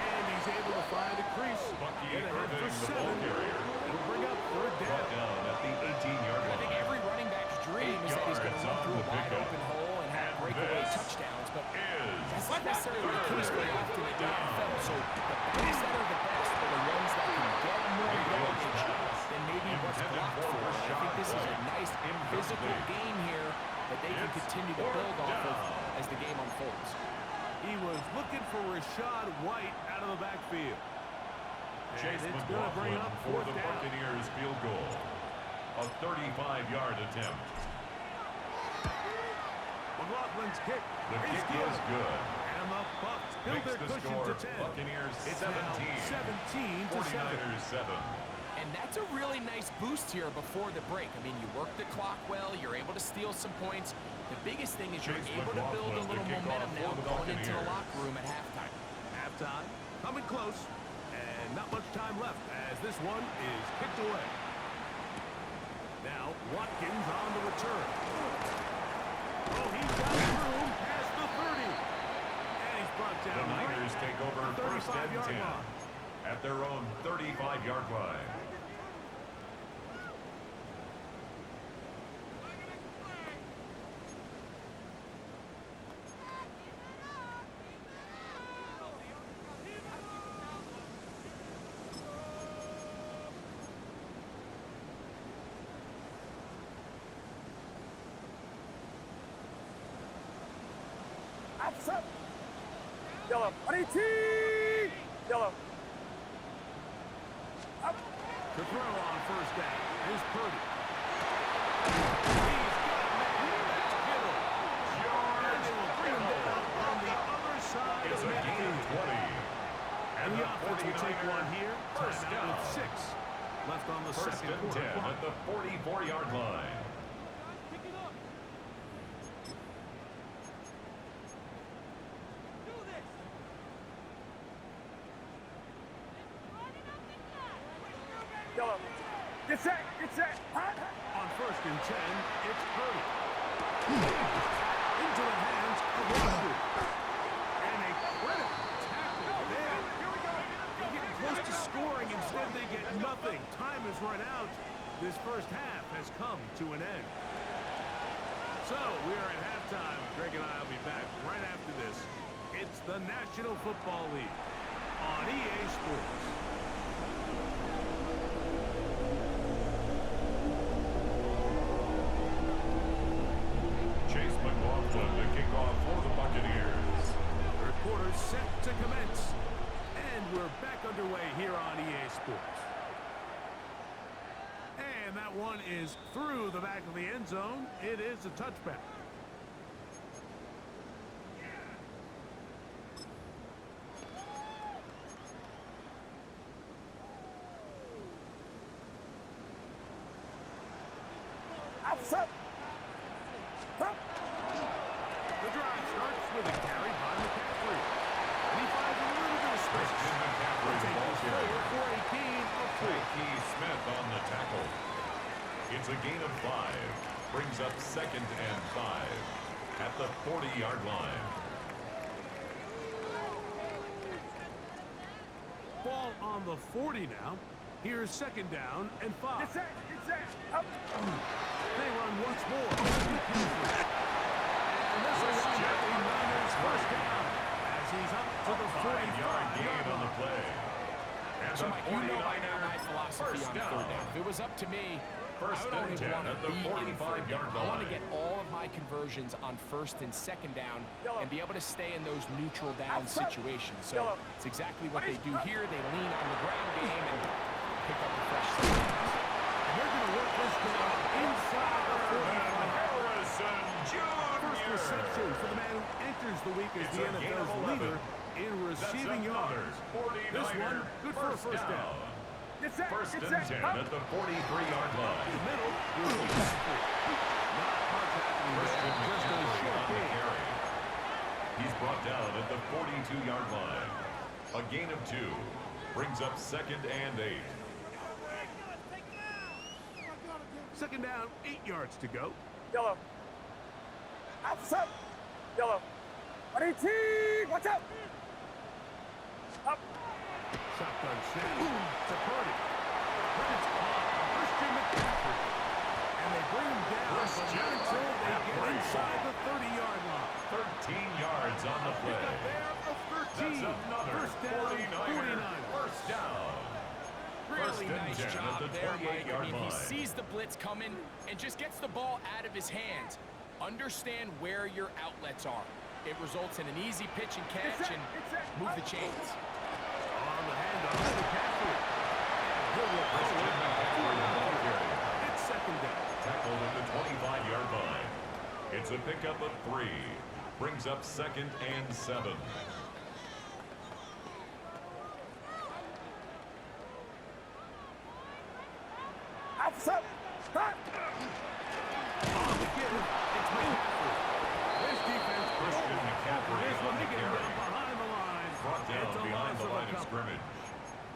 S4: And he's able to find a crease.
S5: Bucky
S4: Get ahead
S5: Irving,
S4: for
S5: the ball
S4: 7.
S5: carrier.
S4: It'll bring up 3rd down.
S5: Brought down at the 18-yard
S6: I
S5: line.
S6: think every running back's dream is that he's going to run through a wide open hole and have breakaway touchdowns, but that's not necessarily the case very often at the NFL. So the backs that are the best are the ones that can get more yardage than maybe what's blocked for. I think this is a nice physical game here that they can continue to build off of as the game unfolds.
S4: He was looking for Rashad White out of the backfield.
S5: Chase
S4: And it's going to bring
S5: McLaughlin
S4: up
S5: for
S4: 4th
S5: the
S4: down.
S5: Buccaneers field goal. A 35-yard attempt.
S4: McLaughlin's kick
S5: The
S4: is
S5: kick
S4: good.
S5: is good.
S4: And the Bucs build
S5: Makes
S4: their
S5: the
S4: cushion
S5: score
S4: to 10.
S5: Buccaneers
S4: It's
S5: 17.
S4: now 17 to 7.
S5: 49ers 7.
S6: And that's a really nice boost here before the break. I mean, you work the clock well, you're able to steal some points. The biggest thing is you're
S5: Chase
S6: able to build a
S5: McLaughlin,
S6: little
S5: the kickoff
S6: momentum now
S5: for the
S6: going into the
S5: Buccaneers.
S6: locker room at halftime.
S4: Halftime, coming close, and not much time left as this one is kicked away. Now, Watkins on the return. Oh, he's got room past the 30. And he's brought
S5: The
S4: down
S5: Niners take over
S4: the
S5: first and
S4: 35-yard
S5: 10
S4: line.
S5: at their own 35-yard line.
S7: Yellow. Yellow.
S4: To throw on first down is Purdy. He's got Kittle. And they will bring him down on the other side
S5: It's
S4: of
S5: a gain of
S4: midfield.
S5: 20.
S4: And the offense will take
S5: 49ers
S4: one here.
S5: first
S4: Timeout
S5: down.
S4: with 6 left on the
S5: First
S4: second
S5: and
S4: quarter
S5: 10
S4: clock.
S5: at the 44-yard line.
S7: Yellow. Get set. Get set.
S4: On first and 10, it's Purdy. Into the hands of Watkins. And a critical tackle there. They're getting close to scoring. Instead, they get nothing. Time has run out. This first half has come to an end. So, we are at halftime. Greg and I will be back right after this. It's the National Football League. on EA Sports.
S5: Chase McLaughlin to kick off for the Buccaneers.
S4: Third quarter set to commence. And we're back underway here on EA Sports. And that one is through the back of the end zone. It is a touchback.
S7: Outside. Huh?
S4: The drive starts with a carry by McCaffrey. And he finds a little bit of space.
S5: Christian McCaffrey
S4: Takes
S5: ball
S4: it
S5: carrier.
S4: forward for a gain of 4.
S5: Keith Smith on the tackle. It's a gain of 5. Brings up 2nd and 5 at the 40-yard line.
S4: Ball on the 40 now. Here's 2nd down and 5.
S7: Get set. Get set. Up.
S4: They run once more. And this will wind up a Niners first down as he's up to the
S5: 5-yard gain on the
S4: line.
S5: play. And
S6: So,
S5: the
S6: Mike, you know by now
S5: 49ers
S6: my philosophy
S5: first
S6: on
S5: down.
S6: third down. If it was up to me,
S5: First
S6: I don't
S5: and
S6: even
S5: 10
S6: want
S5: at
S6: to
S5: the
S6: be in third
S5: 45-yard
S6: down. I want to
S5: line.
S6: get all of my conversions on 1st and 2nd down and be able to stay in those neutral down situations. So it's exactly what they do here. They lean on the ground game and pick up the fresh start.
S4: And they're going to work this down inside the 45.
S5: Harrison
S4: First
S5: Jr.
S4: reception for the man who enters the week as
S5: It's
S4: the
S5: a gain of
S4: NFL's
S5: 11.
S4: leader in receiving
S5: That's
S4: yards.
S5: another
S4: This
S5: 49er
S4: one, good for a first down.
S7: Get set.
S5: First
S7: Get
S5: and
S7: set.
S5: 10
S7: Up.
S5: at the 43-yard line.
S4: In the middle, with McCaffrey. Not much happening
S5: Christian
S4: there, just a
S5: McCaffrey
S4: short
S5: on the
S4: gain.
S5: carry. He's brought down at the 42-yard line. A gain of 2 brings up 2nd and 8.
S4: 2nd down, 8 yards to go.
S7: Yellow. Outside. Yellow. 118. Watch out. Up.
S4: Shotgun snap to Purdy. Purdy's caught by Christian McCaffrey. And they bring him down, but not until they get inside the 30-yard line.
S5: 13 yards on the
S4: Pick
S5: play.
S4: up there of 13.
S5: That's another
S4: First down, 49ers.
S5: First down.
S6: Really
S5: First and
S6: nice
S5: 10 at
S6: job
S5: the
S6: there, Mike.
S5: 28-yard
S6: He
S5: line.
S6: sees the blitz coming and just gets the ball out of his hands. Understand where your outlets are. It results in an easy pitch and catch and move the chains.
S4: On the handoff to McCaffrey. He'll look
S5: Christian McCaffrey on the carry.
S4: It's 2nd down.
S5: Tackled at the 25-yard line. It's a pickup of 3. Brings up 2nd and 7.
S7: Outside. Hot.
S4: On the give, it's McCaffrey. This defense,
S5: Christian McCaffrey
S4: this
S5: on
S4: one,
S5: the
S4: they get him
S5: carry.
S4: down behind the line.
S5: Brought down
S4: It's a
S5: behind
S4: loss
S5: the
S4: of a
S5: line of
S4: couple.
S5: scrimmage.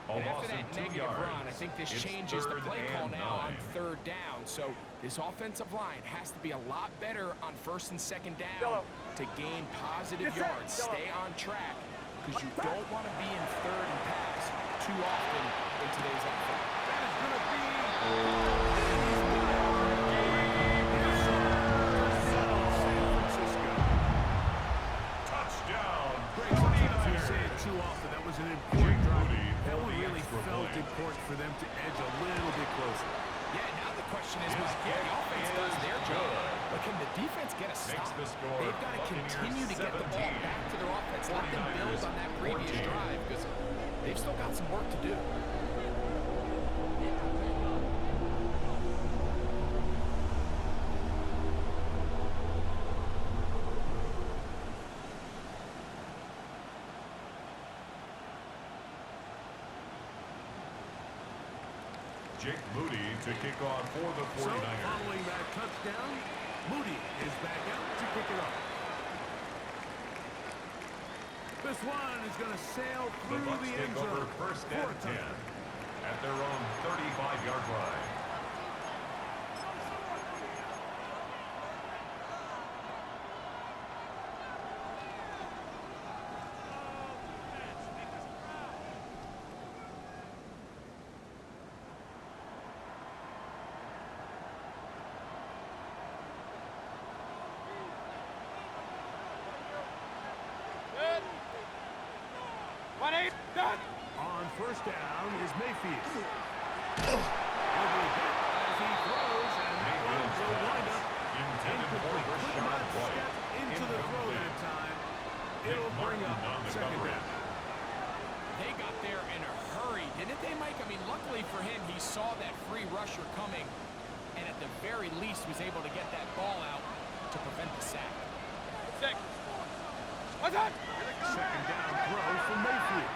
S5: A
S6: And
S5: loss
S6: after that
S5: of 2
S6: negative
S5: yards.
S6: run, I think this
S5: It's
S6: changes the
S5: 3rd
S6: play call
S5: and
S6: now on
S5: 9.
S6: 3rd down. So this offensive line has to be a lot better on 1st and 2nd down
S7: Yellow.
S6: to gain positive
S7: Yes, sir.
S6: yards.
S7: Yellow.
S6: Stay on track because you don't want to be in 3rd and pass too often in today's NFL.
S4: That is going to be San Francisco.
S5: Touchdown.
S4: Greg, sometimes you
S5: 49ers.
S4: say it too often. That was an important drive.
S5: Moody
S4: That
S5: for
S4: one
S5: the
S4: really
S5: extra
S4: felt
S5: point.
S4: important for them to edge a little bit closer.
S6: Yeah, now the question is,
S5: His
S6: Mike, yeah, the
S5: kick
S6: offense does
S5: is
S6: their job,
S5: good.
S6: but can the defense get a
S5: Makes
S6: stop?
S5: the score
S6: They've got to
S5: Buccaneers
S6: continue to get the ball
S5: 17.
S6: back to their offense. Let them build
S5: 49ers
S6: on that previous
S5: 14.
S6: drive because they've still got some work to do.
S5: Jake Moody to kick off for the
S4: So,
S5: 49ers.
S4: following that touchdown, Moody is back out to kick it off. This one is going to sail
S5: The
S4: through
S5: Bucs
S4: the
S5: take
S4: end
S5: over
S4: zone.
S5: 1st
S4: for a
S5: and 10
S4: touchdown.
S5: at their own 35-yard line.
S4: On first down is Mayfield. He'll be hit as he throws, and that one will wind up incomplete. Could not step into the throw that time. It'll bring up second down.
S6: They got there in a hurry, didn't they, Mike? I mean, luckily for him, he saw that free rusher coming, and at the very least was able to get that ball out to prevent the sack.
S4: Second down throw from Mayfield.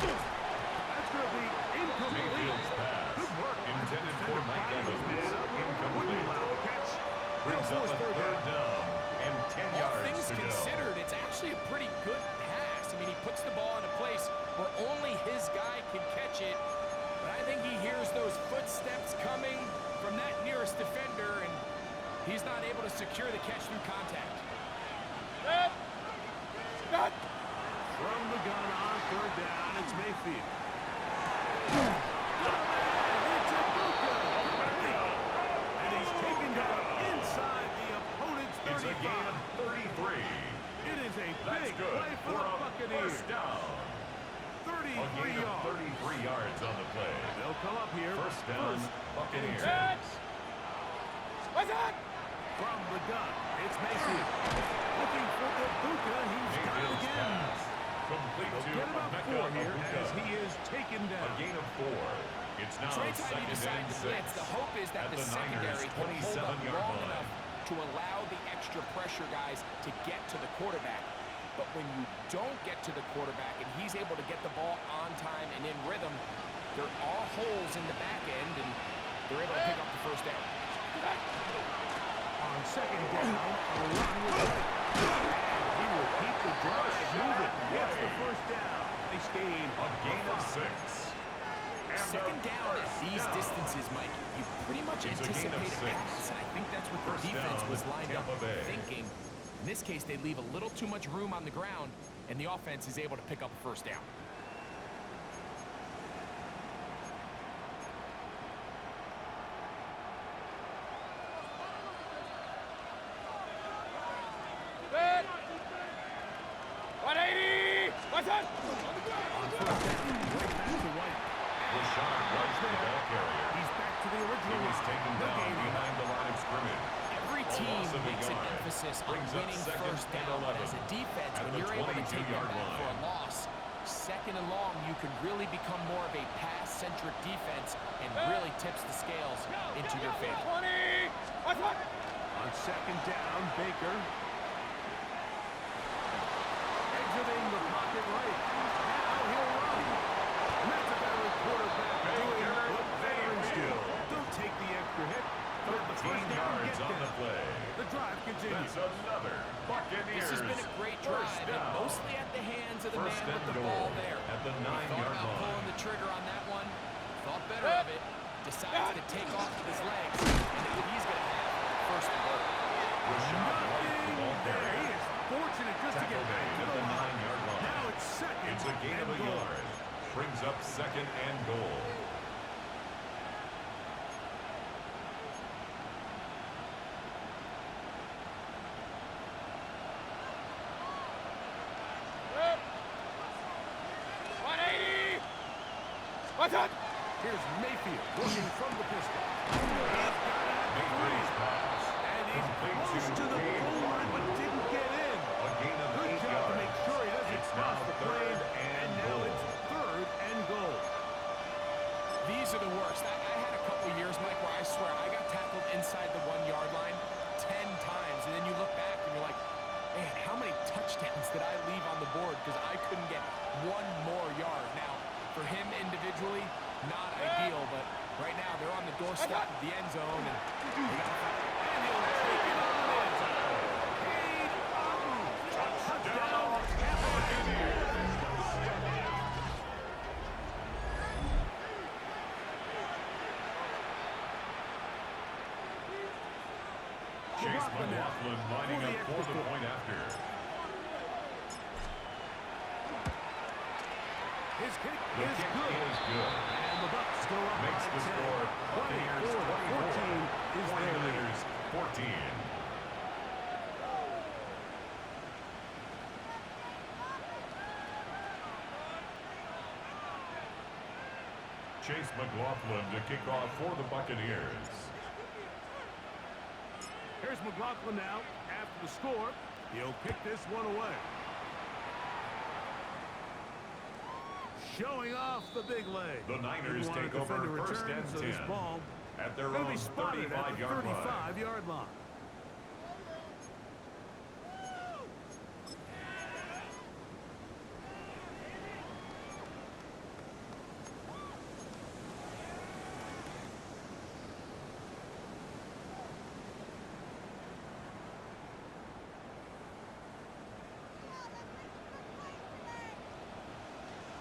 S4: That's going to be incomplete.
S5: Mayfield's pass.
S4: Good work.
S5: Intended for Mike Evans.
S4: Wouldn't
S5: Incomplete.
S4: allow the catch.
S5: Brings up a third down and 10
S6: All
S5: yards
S6: things
S5: to go.
S6: considered, it's actually a pretty good pass. I mean, he puts the ball in a place where only his guy can catch it, but I think he hears those footsteps coming from that nearest defender, and he's not able to secure the catch through contact.
S4: From the gun on third down, it's Mayfield. And he's taken down inside the opponent's 35.
S5: It's a gain of 33.
S4: It is a
S5: That's
S4: big
S5: good
S4: play for
S5: for
S4: the
S5: a
S4: Buccaneers.
S5: first down.
S4: 33
S5: A gain of
S4: yards.
S5: 33 yards on the play.
S4: They'll come up here.
S5: First down, Buccaneers.
S4: From the gun, it's Mayfield. Looking for Ibuka. He's got it
S5: Mayfield's
S4: again.
S5: pass. Complete
S4: They'll
S5: to
S4: get about
S5: Emeka
S4: 4 here
S5: Ibuka.
S4: as he is taken
S5: A
S4: down.
S5: gain of 4. It's now
S6: So anytime you
S5: second
S6: decide
S5: and
S6: to
S5: 6.
S6: blitz, the hope is that
S5: At
S6: the secondary can hold up
S5: 27-yard
S6: long
S5: line.
S6: enough to allow the extra pressure guys to get to the quarterback. But when you don't get to the quarterback and he's able to get the ball on time and in rhythm, there are holes in the back end, and they're able to pick up the first down.
S4: On second down, a run with right. He will keep the drive moving. Gets the first down. Nice gain.
S5: A gain of 6. And
S6: Second
S5: a
S6: down at
S5: first
S6: these
S5: down.
S6: distances, Mike, you pretty much
S5: It's a gain
S6: anticipate
S5: of
S6: a
S5: 6.
S6: pass, and I think that's what the
S5: First
S6: defense
S5: down,
S6: was lined up
S5: Tampa Bay.
S6: thinking. In this case, they leave a little too much room on the ground, and the offense is able to pick up a first down.
S5: Rashad White's the ball carrier.
S4: He's back to the
S5: He
S4: original
S5: was
S4: line.
S5: taken
S4: No
S5: down
S4: gain.
S5: behind the line of scrimmage.
S6: Every
S5: A
S6: team
S5: loss of a
S6: makes an
S5: yard.
S6: emphasis on
S5: Brings up
S6: winning
S5: second
S6: first
S5: and
S6: down, but
S5: 11
S6: as a defense,
S5: at
S6: when
S5: the
S6: you're able to take them
S5: 22-yard
S6: back for a
S5: line.
S6: loss, second and long, you can really become more of a pass-centric defense and really tips the scales into your favor.
S4: On second down, Baker. Exiting the pocket right. Now he'll run. And that's a veteran quarterback doing what veterans do. Don't take the extra hit. But the
S5: 13
S4: first down,
S5: yards
S4: get
S5: on the
S4: down.
S5: play.
S4: The drive continues.
S5: That's another Buccaneers.
S6: This has been a great
S5: first
S6: drive, and
S5: down.
S6: mostly at the hands of the
S5: First
S6: man with
S5: and
S6: the
S5: goal
S6: ball there.
S5: at the
S6: He
S5: 9-yard
S6: thought about
S5: line.
S6: pulling the trigger on that one, thought better of it, decides to take off with his legs, and he's going to have first and goal.
S5: Rashad White, the ball
S4: There he
S5: carrier.
S4: is, fortunate just to get
S5: Tackle
S4: back
S5: made
S4: to
S5: at
S4: the
S5: the
S4: line.
S5: 9-yard line.
S4: Now it's second
S5: It's a gain of
S4: and
S5: a
S4: goal.
S5: yard. Brings up second and goal.
S4: Here's Mayfield looking from the pistol.
S5: Mayfield's pass.
S4: And he's
S5: Complete
S4: close to the
S5: Gabe
S4: goal line, but
S5: Davis.
S4: didn't get in.
S5: A gain of
S4: Good
S5: 8
S4: job to
S5: yards.
S4: make sure he doesn't
S5: It's
S4: cross
S5: now
S4: the
S5: third
S4: plane.
S5: and
S4: now
S5: goal.
S4: it's third and goal.
S6: These are the worst. I had a couple years, Mike, where I swear I got tackled inside the 1-yard line 10 times, and then you look back and you're like, man, how many touchdowns did I leave on the board because I couldn't get one more yard? Now, for him individually, not ideal, but right now they're on the doorstep of the end zone, and they got
S4: And he'll take it on in. Cade Otton. Touchdown, Tampa Bay.
S5: Chase McLaughlin lining up for the point after.
S4: His kick
S5: The
S4: is
S5: kick
S4: good.
S5: is good.
S4: And the Bucs go up
S5: Makes
S4: by
S5: the
S4: 10.
S5: score Buccaneers
S4: 24-14 is their lead.
S5: Buccaneers 14. Chase McLaughlin to kick off for the Buccaneers.
S4: Here's McLaughlin now. After the score, he'll kick this one away. Showing off the big leg.
S5: The Niners
S4: Didn't want
S5: take
S4: to defend
S5: over
S4: a
S5: first
S4: return,
S5: and
S4: so this
S5: 10
S4: ball
S5: at their
S4: gonna
S5: own
S4: be spotted at the
S5: 35-yard line.
S4: 35-yard line.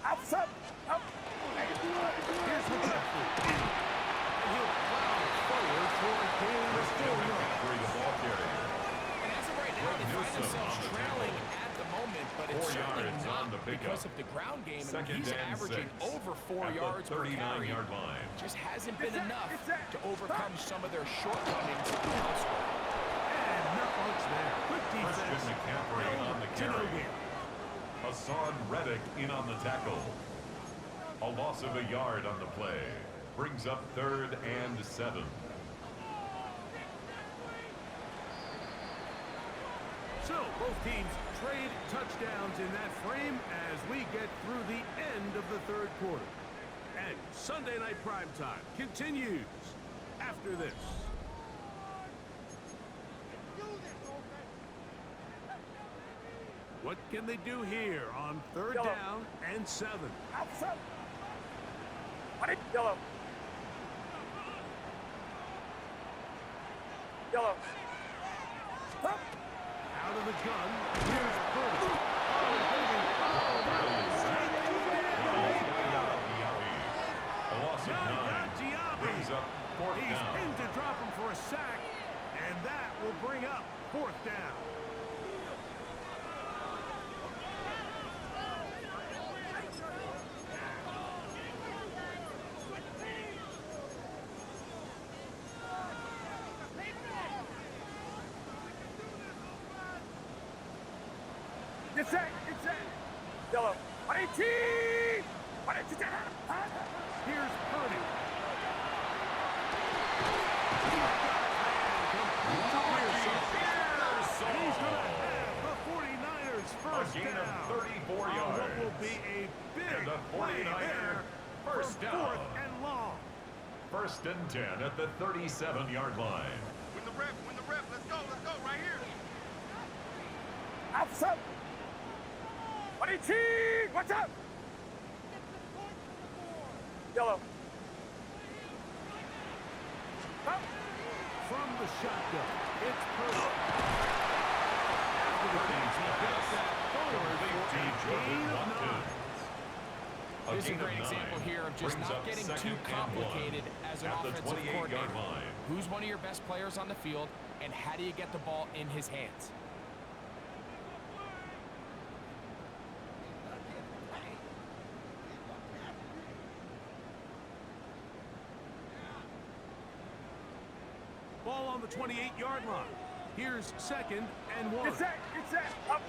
S7: Outside. Up.
S4: Here's McCaffrey. And he'll plow forward for a gain of 4 yards.
S5: McCaffrey, the ball carrier.
S6: And as of right now, they find themselves trailing at the moment, but it's
S5: 4
S6: certainly
S5: yards
S6: not
S5: on the pickup.
S6: because of the ground game. I mean,
S5: Second
S6: he's
S5: and
S6: averaging
S5: 6
S6: over 4
S5: at
S6: yards
S5: the
S6: per carry.
S5: 39-yard line.
S6: Just hasn't been enough to overcome some of their shortcomings elsewhere.
S4: And not much there. Quick
S5: Christian
S4: defense.
S5: McCaffrey on the
S4: To no
S5: carry.
S4: gain.
S5: Hassan Reddick in on the tackle. A loss of a yard on the play. Brings up 3rd and 7.
S4: So, both teams trade touchdowns in that frame as we get through the end of the third quarter. And Sunday Night Primetime continues after this. What can they do here on 3rd
S7: Yellow.
S4: down and 7?
S7: Outside. Yellow. Yellow. Up.
S4: Out of the gun, here's Purdy.
S5: A loss of 9. Brings up 4th
S4: He's
S5: down.
S4: in to drop him for a sack, and that will bring up 4th down.
S7: Inside. Yellow. 18.
S4: Here's Purdy. And he's going to have the 49ers first
S5: A gain
S4: down.
S5: of 34
S4: On
S5: yards.
S4: what will be a big
S5: And the
S4: play
S5: 49er
S4: there
S5: first
S4: for
S5: down.
S4: 4th and long.
S5: 1st and 10 at the 37-yard line.
S8: Win the rep, let's go, right here.
S7: Outside. 18. Watch out. Yellow. Up.
S4: From the shotgun, it's Purdy. After the catch, he gets that forward for a gain of 9.
S6: Here's a great example here of just not getting too complicated as an offensive coordinator.
S5: Line.
S6: Who's one of your best players on the field, and how do you get the ball in his hands?
S4: Ball on the 28-yard line. Here's 2nd and 1.
S7: Inside. Up.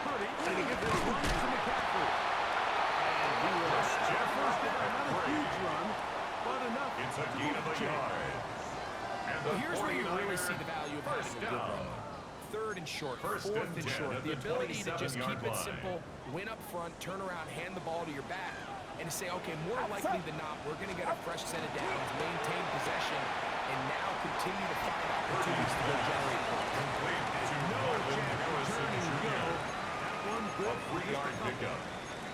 S4: Purdy going to give this one to McCaffrey. And he will get first down. Not a huge run, but enough
S5: It's a
S4: to
S5: gain
S4: move
S5: of
S4: the
S5: a
S4: chains.
S5: yard. And
S6: Well,
S5: the
S6: here's where you really
S5: 49ers
S6: see the value of
S5: first
S6: having a good
S5: down.
S6: run. 3rd and short,
S5: First
S6: 4th
S5: and
S6: and
S5: 10
S6: short.
S5: at
S6: The
S5: the
S6: ability to just
S5: 27-yard
S6: keep it
S5: line.
S6: simple, win up front, turn around, hand the ball to your back, and to say, okay, more likely than not, we're going to get a fresh set of downs, maintain possession, and now continue to find opportunities to go generate points.
S5: Complete to
S4: No
S5: Marvin
S4: chance of
S5: Harrison
S4: turning and go.
S5: Jr.
S4: That one
S5: A
S4: good for just a
S5: 3-yard
S4: couple.
S5: pickup.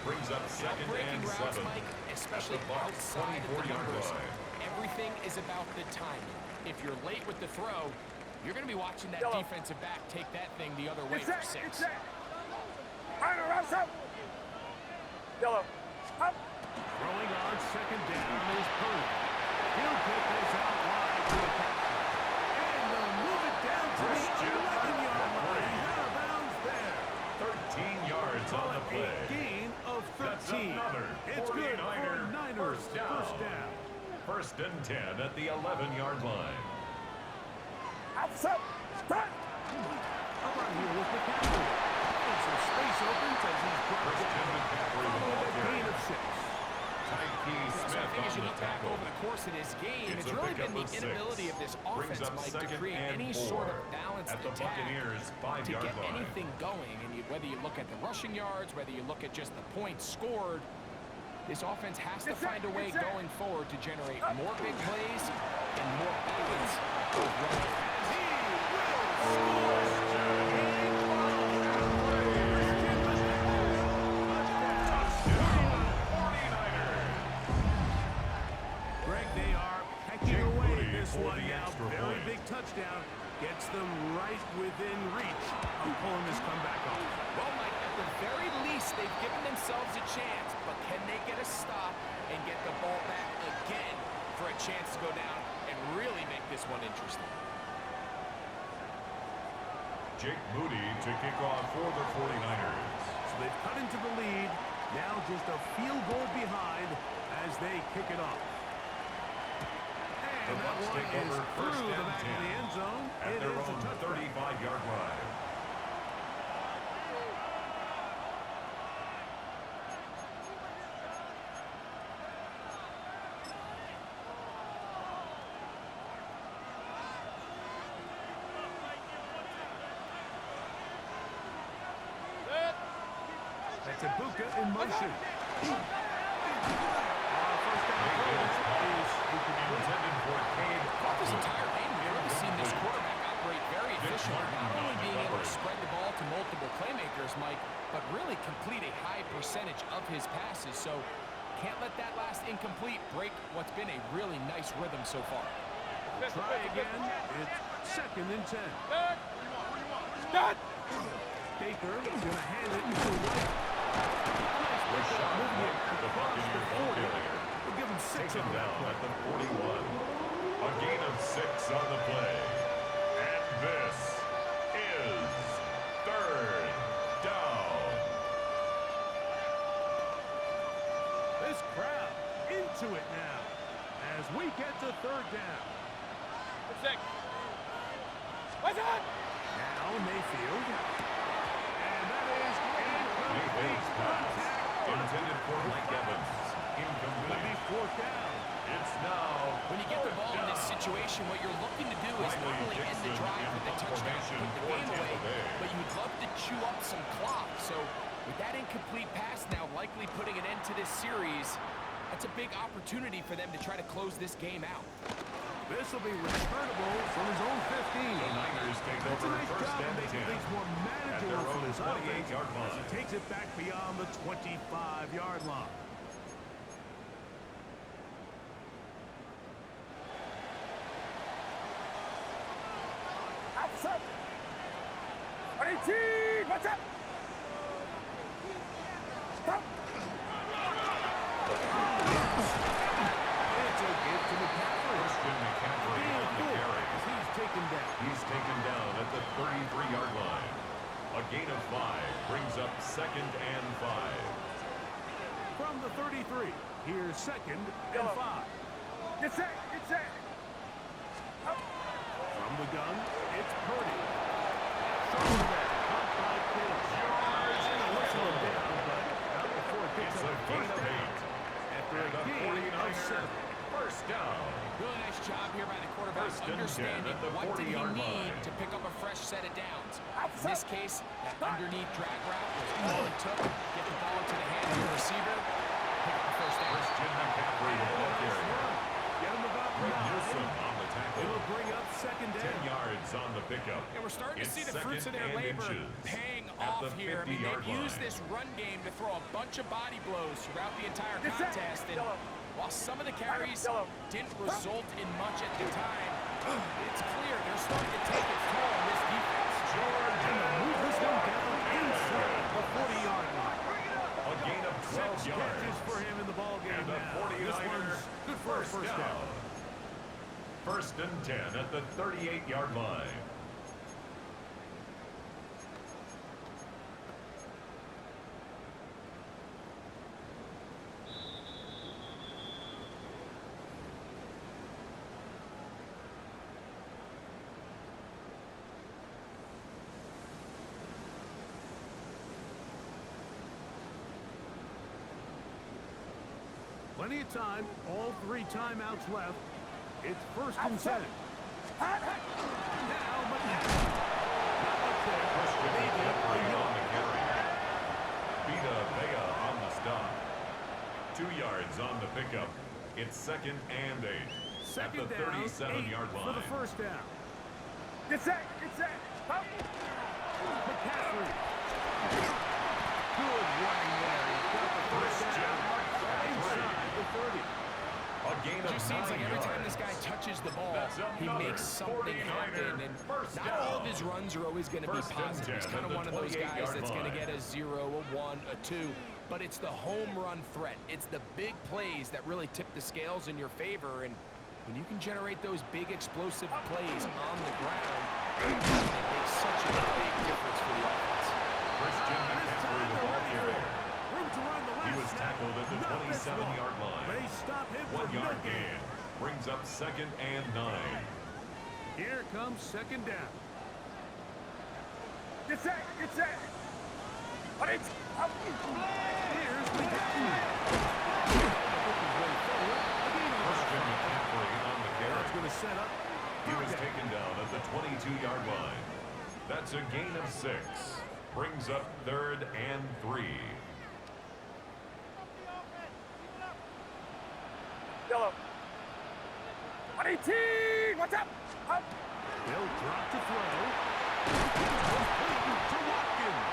S5: Brings up 2nd
S6: Breaking
S5: and
S6: routes,
S5: 7.
S6: Mike, especially
S5: At the Bucs'
S6: outside of the
S5: 24-yard
S6: numbers.
S5: line.
S6: Everything is about the timing. If you're late with the throw, you're going to be watching that
S7: Yellow.
S6: defensive back take that thing the other way for 6.
S7: Outside. Yellow. Up.
S4: Throwing on 2nd down is Purdy. He'll take this out wide to the catch. And they'll move it down to the 11-yard line. He's out of bounds there.
S5: 13 yards on the
S4: A
S5: play.
S4: gain of
S5: That's
S4: 13.
S5: another
S4: It's good
S5: 49er
S4: for Niners.
S5: first down. 1st and 10 at the 11-yard line.
S7: Outside. Start.
S4: Around here with McCaffrey. And some space opens as he's brought
S5: Christian
S4: down.
S5: McCaffrey, the
S4: Following
S5: ball
S4: a gain
S5: carrier.
S4: of 6.
S5: Tyke Smith
S6: course of this game,
S5: It's
S6: it's
S5: a
S6: really been
S5: pickup
S6: the
S5: of 6.
S6: inability of this
S5: Brings
S6: offense,
S5: up
S6: Mike, to
S5: 2nd
S6: create
S5: and
S6: any
S5: 4
S6: sort of balanced
S5: at the
S6: attack,
S5: Buccaneers'
S6: to
S5: 5-yard
S6: get
S5: line.
S6: anything going. And whether you look at the rushing yards, whether you look at just the points scored, this offense has to find a way going forward to generate more big plays and more points.
S4: Greg, they are pecking away this one now. Very big touchdown. Gets them right within reach of pulling this comeback off.
S6: Well, Mike, at the very least, they've given themselves a chance, but can they get a stop and get the ball back again for a chance to go down and really make this one interesting?
S5: Jake Moody to kick off for the 49ers.
S4: So they've cut into the lead. Now just a field goal behind as they kick it off.
S5: The
S4: And that
S5: Bucs
S4: one
S5: take
S4: is
S5: over first
S4: through the
S5: and
S4: back of
S5: 10
S4: the end zone.
S5: at
S4: It
S5: their
S4: is a
S5: own
S4: touchdown.
S5: 35-yard line.
S4: That's a Buca in motion.
S5: Intended for Cade.
S6: Throughout this entire game, we've really seen this quarterback operate very efficiently, not only being able to spread the ball to multiple playmakers, Mike, but really complete a high percentage of his passes. So can't let that last incomplete break what's been a really nice rhythm so far.
S4: Try again. It's 2nd and 10. Baker going to hand it to White.
S5: Rashad White, the Buccaneers ball carrier.
S4: We'll give him 6
S5: Taken
S4: on that
S5: down
S4: play.
S5: at the 41. A gain of 6 on the play. And this is 3rd down.
S4: This crowd into it now as we get to 3rd down. Now Mayfield. And that is
S5: Mayfield's pass. Intended for Mike Evans.
S4: Will be
S5: Incomplete.
S4: 4th down.
S5: It's now
S6: When you get the ball in this situation, what you're looking to do is not only end the drive with the touchdown to put the game away, but you'd love to chew up some clock. So with that incomplete pass now likely putting an end to this series, that's a big opportunity for them to try to close this game out.
S4: This will be returnable from his own 15.
S5: the Niners take
S4: That's a
S5: over
S4: nice
S5: first
S4: job of
S5: and
S4: making
S5: 10
S4: things more
S5: at their
S4: manageable for
S5: own
S4: this audience
S5: 28-yard
S4: as
S5: line.
S4: he takes it back beyond the 25-yard line.
S7: Outside. 18. Watch out. Stop.
S4: It's a give to McCaffrey.
S5: Christian McCaffrey
S4: Being
S5: on the
S4: good
S5: carry.
S4: as he's taken down.
S5: He's taken down at the 33-yard line. A gain of 5 brings up 2nd and 5.
S4: From the 33, here's 2nd and
S7: Yellow.
S4: 5.
S7: Get set. Get set.
S4: From the gun, it's Purdy. Shoulder back, caught by Pitts. Yards and a whistle him down, but not before it picks
S5: It's
S4: up
S5: a gain
S4: first
S5: of
S4: down.
S5: 8.
S4: After
S5: And
S4: a
S5: the
S4: gain of
S5: 49er
S4: 7.
S5: first down.
S6: Really nice job here by the quarterback,
S5: First and 10
S6: understanding
S5: at the
S6: what did he
S5: 40-yard
S6: need
S5: line.
S6: to pick up a fresh set of downs. In this case, that underneath drag route was all it took. Get the ball into the hands of the receiver, pick up the first down.
S5: Christian McCaffrey the ball carrier.
S4: Get him about
S5: Greg
S4: 9.
S5: Newsom on the tackle.
S4: It'll bring up 2nd
S5: 10
S4: down.
S5: yards on the pickup.
S6: And we're starting to
S5: It's
S6: see the fruits of
S5: 2nd
S6: their
S5: and
S6: labor
S5: inches
S6: paying
S5: at
S6: off
S5: the
S6: here. I mean,
S5: 50-yard
S6: they've used
S5: line.
S6: this run game to throw a bunch of body blows throughout the entire
S7: Get set.
S6: contest. And
S7: Yellow.
S6: while some of the carries
S7: Yellow.
S6: didn't result in much at the time, it's clear they're starting to take its toll on this defense.
S4: And they'll move this one down inside the 40-yard line.
S5: A gain of
S4: 6
S5: 12 yards.
S4: catches for him in the ball game
S5: And the
S4: now. This
S5: 49ers
S4: one's good for a first down.
S5: First and 10 at the 38-yard line.
S4: Plenty of time. All 3 timeouts left. It's 1st and 10. Now, McCaffrey. Not much there.
S5: Christian McCaffrey on the carry. Vita Vea on the stop. 2 yards on the pickup. It's 2nd and 8.
S4: Second
S5: at the
S4: down,
S5: 37-yard
S4: 8
S5: line.
S4: for the 1st down.
S7: Get set. Get set. Up.
S4: McCaffrey. Good running there. He's got the 1st down inside the 30.
S5: A gain
S6: It
S5: of
S6: just seems
S5: 9
S6: like every time
S5: yards.
S6: this guy touches the ball,
S5: That's
S6: he
S5: another
S6: makes something
S5: 49er
S6: happen. And
S5: first
S6: not all of
S5: down.
S6: his runs are always going to be
S5: 1st and
S6: positive. He's
S5: 10
S6: kind of
S5: at the
S6: one of those guys
S5: 28-yard
S6: that's going to
S5: line.
S6: get a 0, a 1, a 2. But it's the home run threat. It's the big plays that really tip the scales in your favor. And when you can generate those big explosive plays on the ground, it makes such a big difference for the offense.
S5: Christian McCaffrey the ball carrier.
S4: Room to run the
S5: He
S4: last
S5: was
S4: snap.
S5: tackled at the
S4: Not this
S5: 27-yard
S4: one.
S5: line.
S4: They stop him for
S5: 1
S4: no
S5: yard
S4: gain.
S5: gain. Brings up 2nd and 9.
S4: Here comes 2nd down.
S7: Get set. Get set. But it's up.
S4: Here's McCaffrey.
S5: Christian McCaffrey on the
S4: That's
S5: carry.
S4: going to set up.
S5: He was taken down at the 22-yard line. That's a gain of 6. Brings up 3rd and 3.
S7: Yellow. 18. What's up? Up.
S4: They'll drop to throw. Complete to Watkins.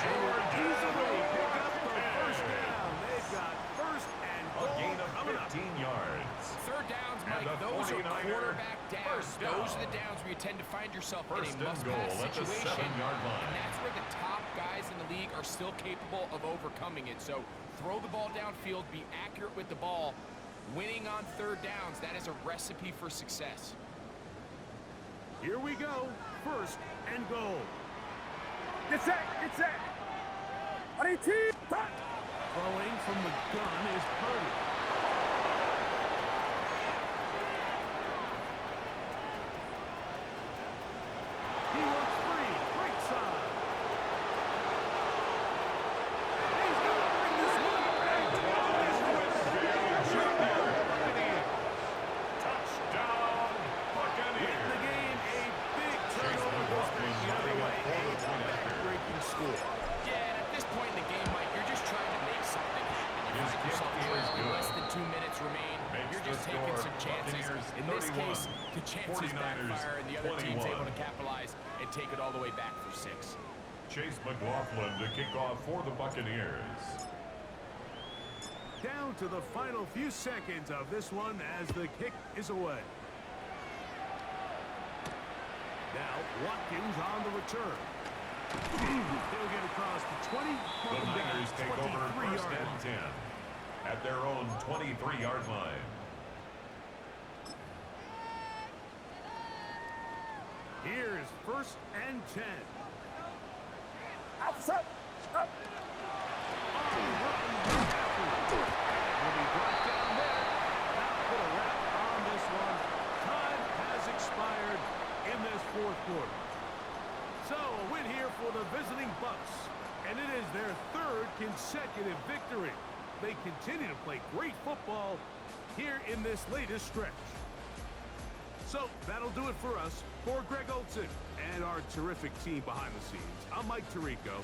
S4: They will easily pick up the 1st down. They've got 1st and
S5: A
S4: goal
S5: gain of
S4: coming up.
S5: 15 yards.
S6: 3rd downs,
S5: And
S6: Mike,
S5: the
S6: those are
S5: 49er
S6: quarterback downs.
S5: first down.
S6: Those are the downs where you tend to find yourself in
S5: 1st
S6: a
S5: and goal
S6: must-pass
S5: at the
S6: situation.
S5: 7-yard
S6: And
S5: line.
S6: that's where the top guys in the league are still capable of overcoming it. So throw the ball downfield, be accurate with the ball. Winning on 3rd downs, that is a recipe for success.
S4: Here we go. 1st and goal.
S7: Get set. Get set. 18.
S4: Throwing from the gun is Purdy. He looks free. Right side. He's going to bring this one back.
S5: Touchdown,
S4: In the
S5: Buccaneers.
S4: game, a big
S5: Chase
S4: turnover goes
S5: McLaughlin
S4: the other
S5: running
S4: way.
S5: a corner point after.
S4: Breaking score.
S6: Yeah, and at this point in the game, Mike, you're just trying to make something happen. You
S5: His
S6: find
S5: kick
S6: yourself
S5: is
S6: trailing,
S5: good.
S6: less than 2 minutes remain.
S5: Makes
S6: You're
S5: the
S6: just taking
S5: score
S6: some chances.
S5: Buccaneers
S6: In this
S5: 31,
S6: case, the chances
S5: 49ers
S6: backfire and the other team's
S5: 21.
S6: able to capitalize and take it all the way back for 6.
S5: Chase McLaughlin to kick off for the Buccaneers.
S4: Down to the final few seconds of this one as the kick is away. Now Watkins on the return. He'll get across the 20.
S5: The Niners take over 1st and 10 at their own 23-yard line.
S4: Here's 1st and 10.
S7: Outside. Up.
S4: On the run, McCaffrey will be brought down there. That put a wrap on this one. Time has expired in this 4th quarter. So a win here for the visiting Bucs, and it is their 3rd consecutive victory. They continue to play great football here in this latest stretch. So that'll do it for us. For Greg Olson and our terrific team behind the scenes, I'm Mike Tirico.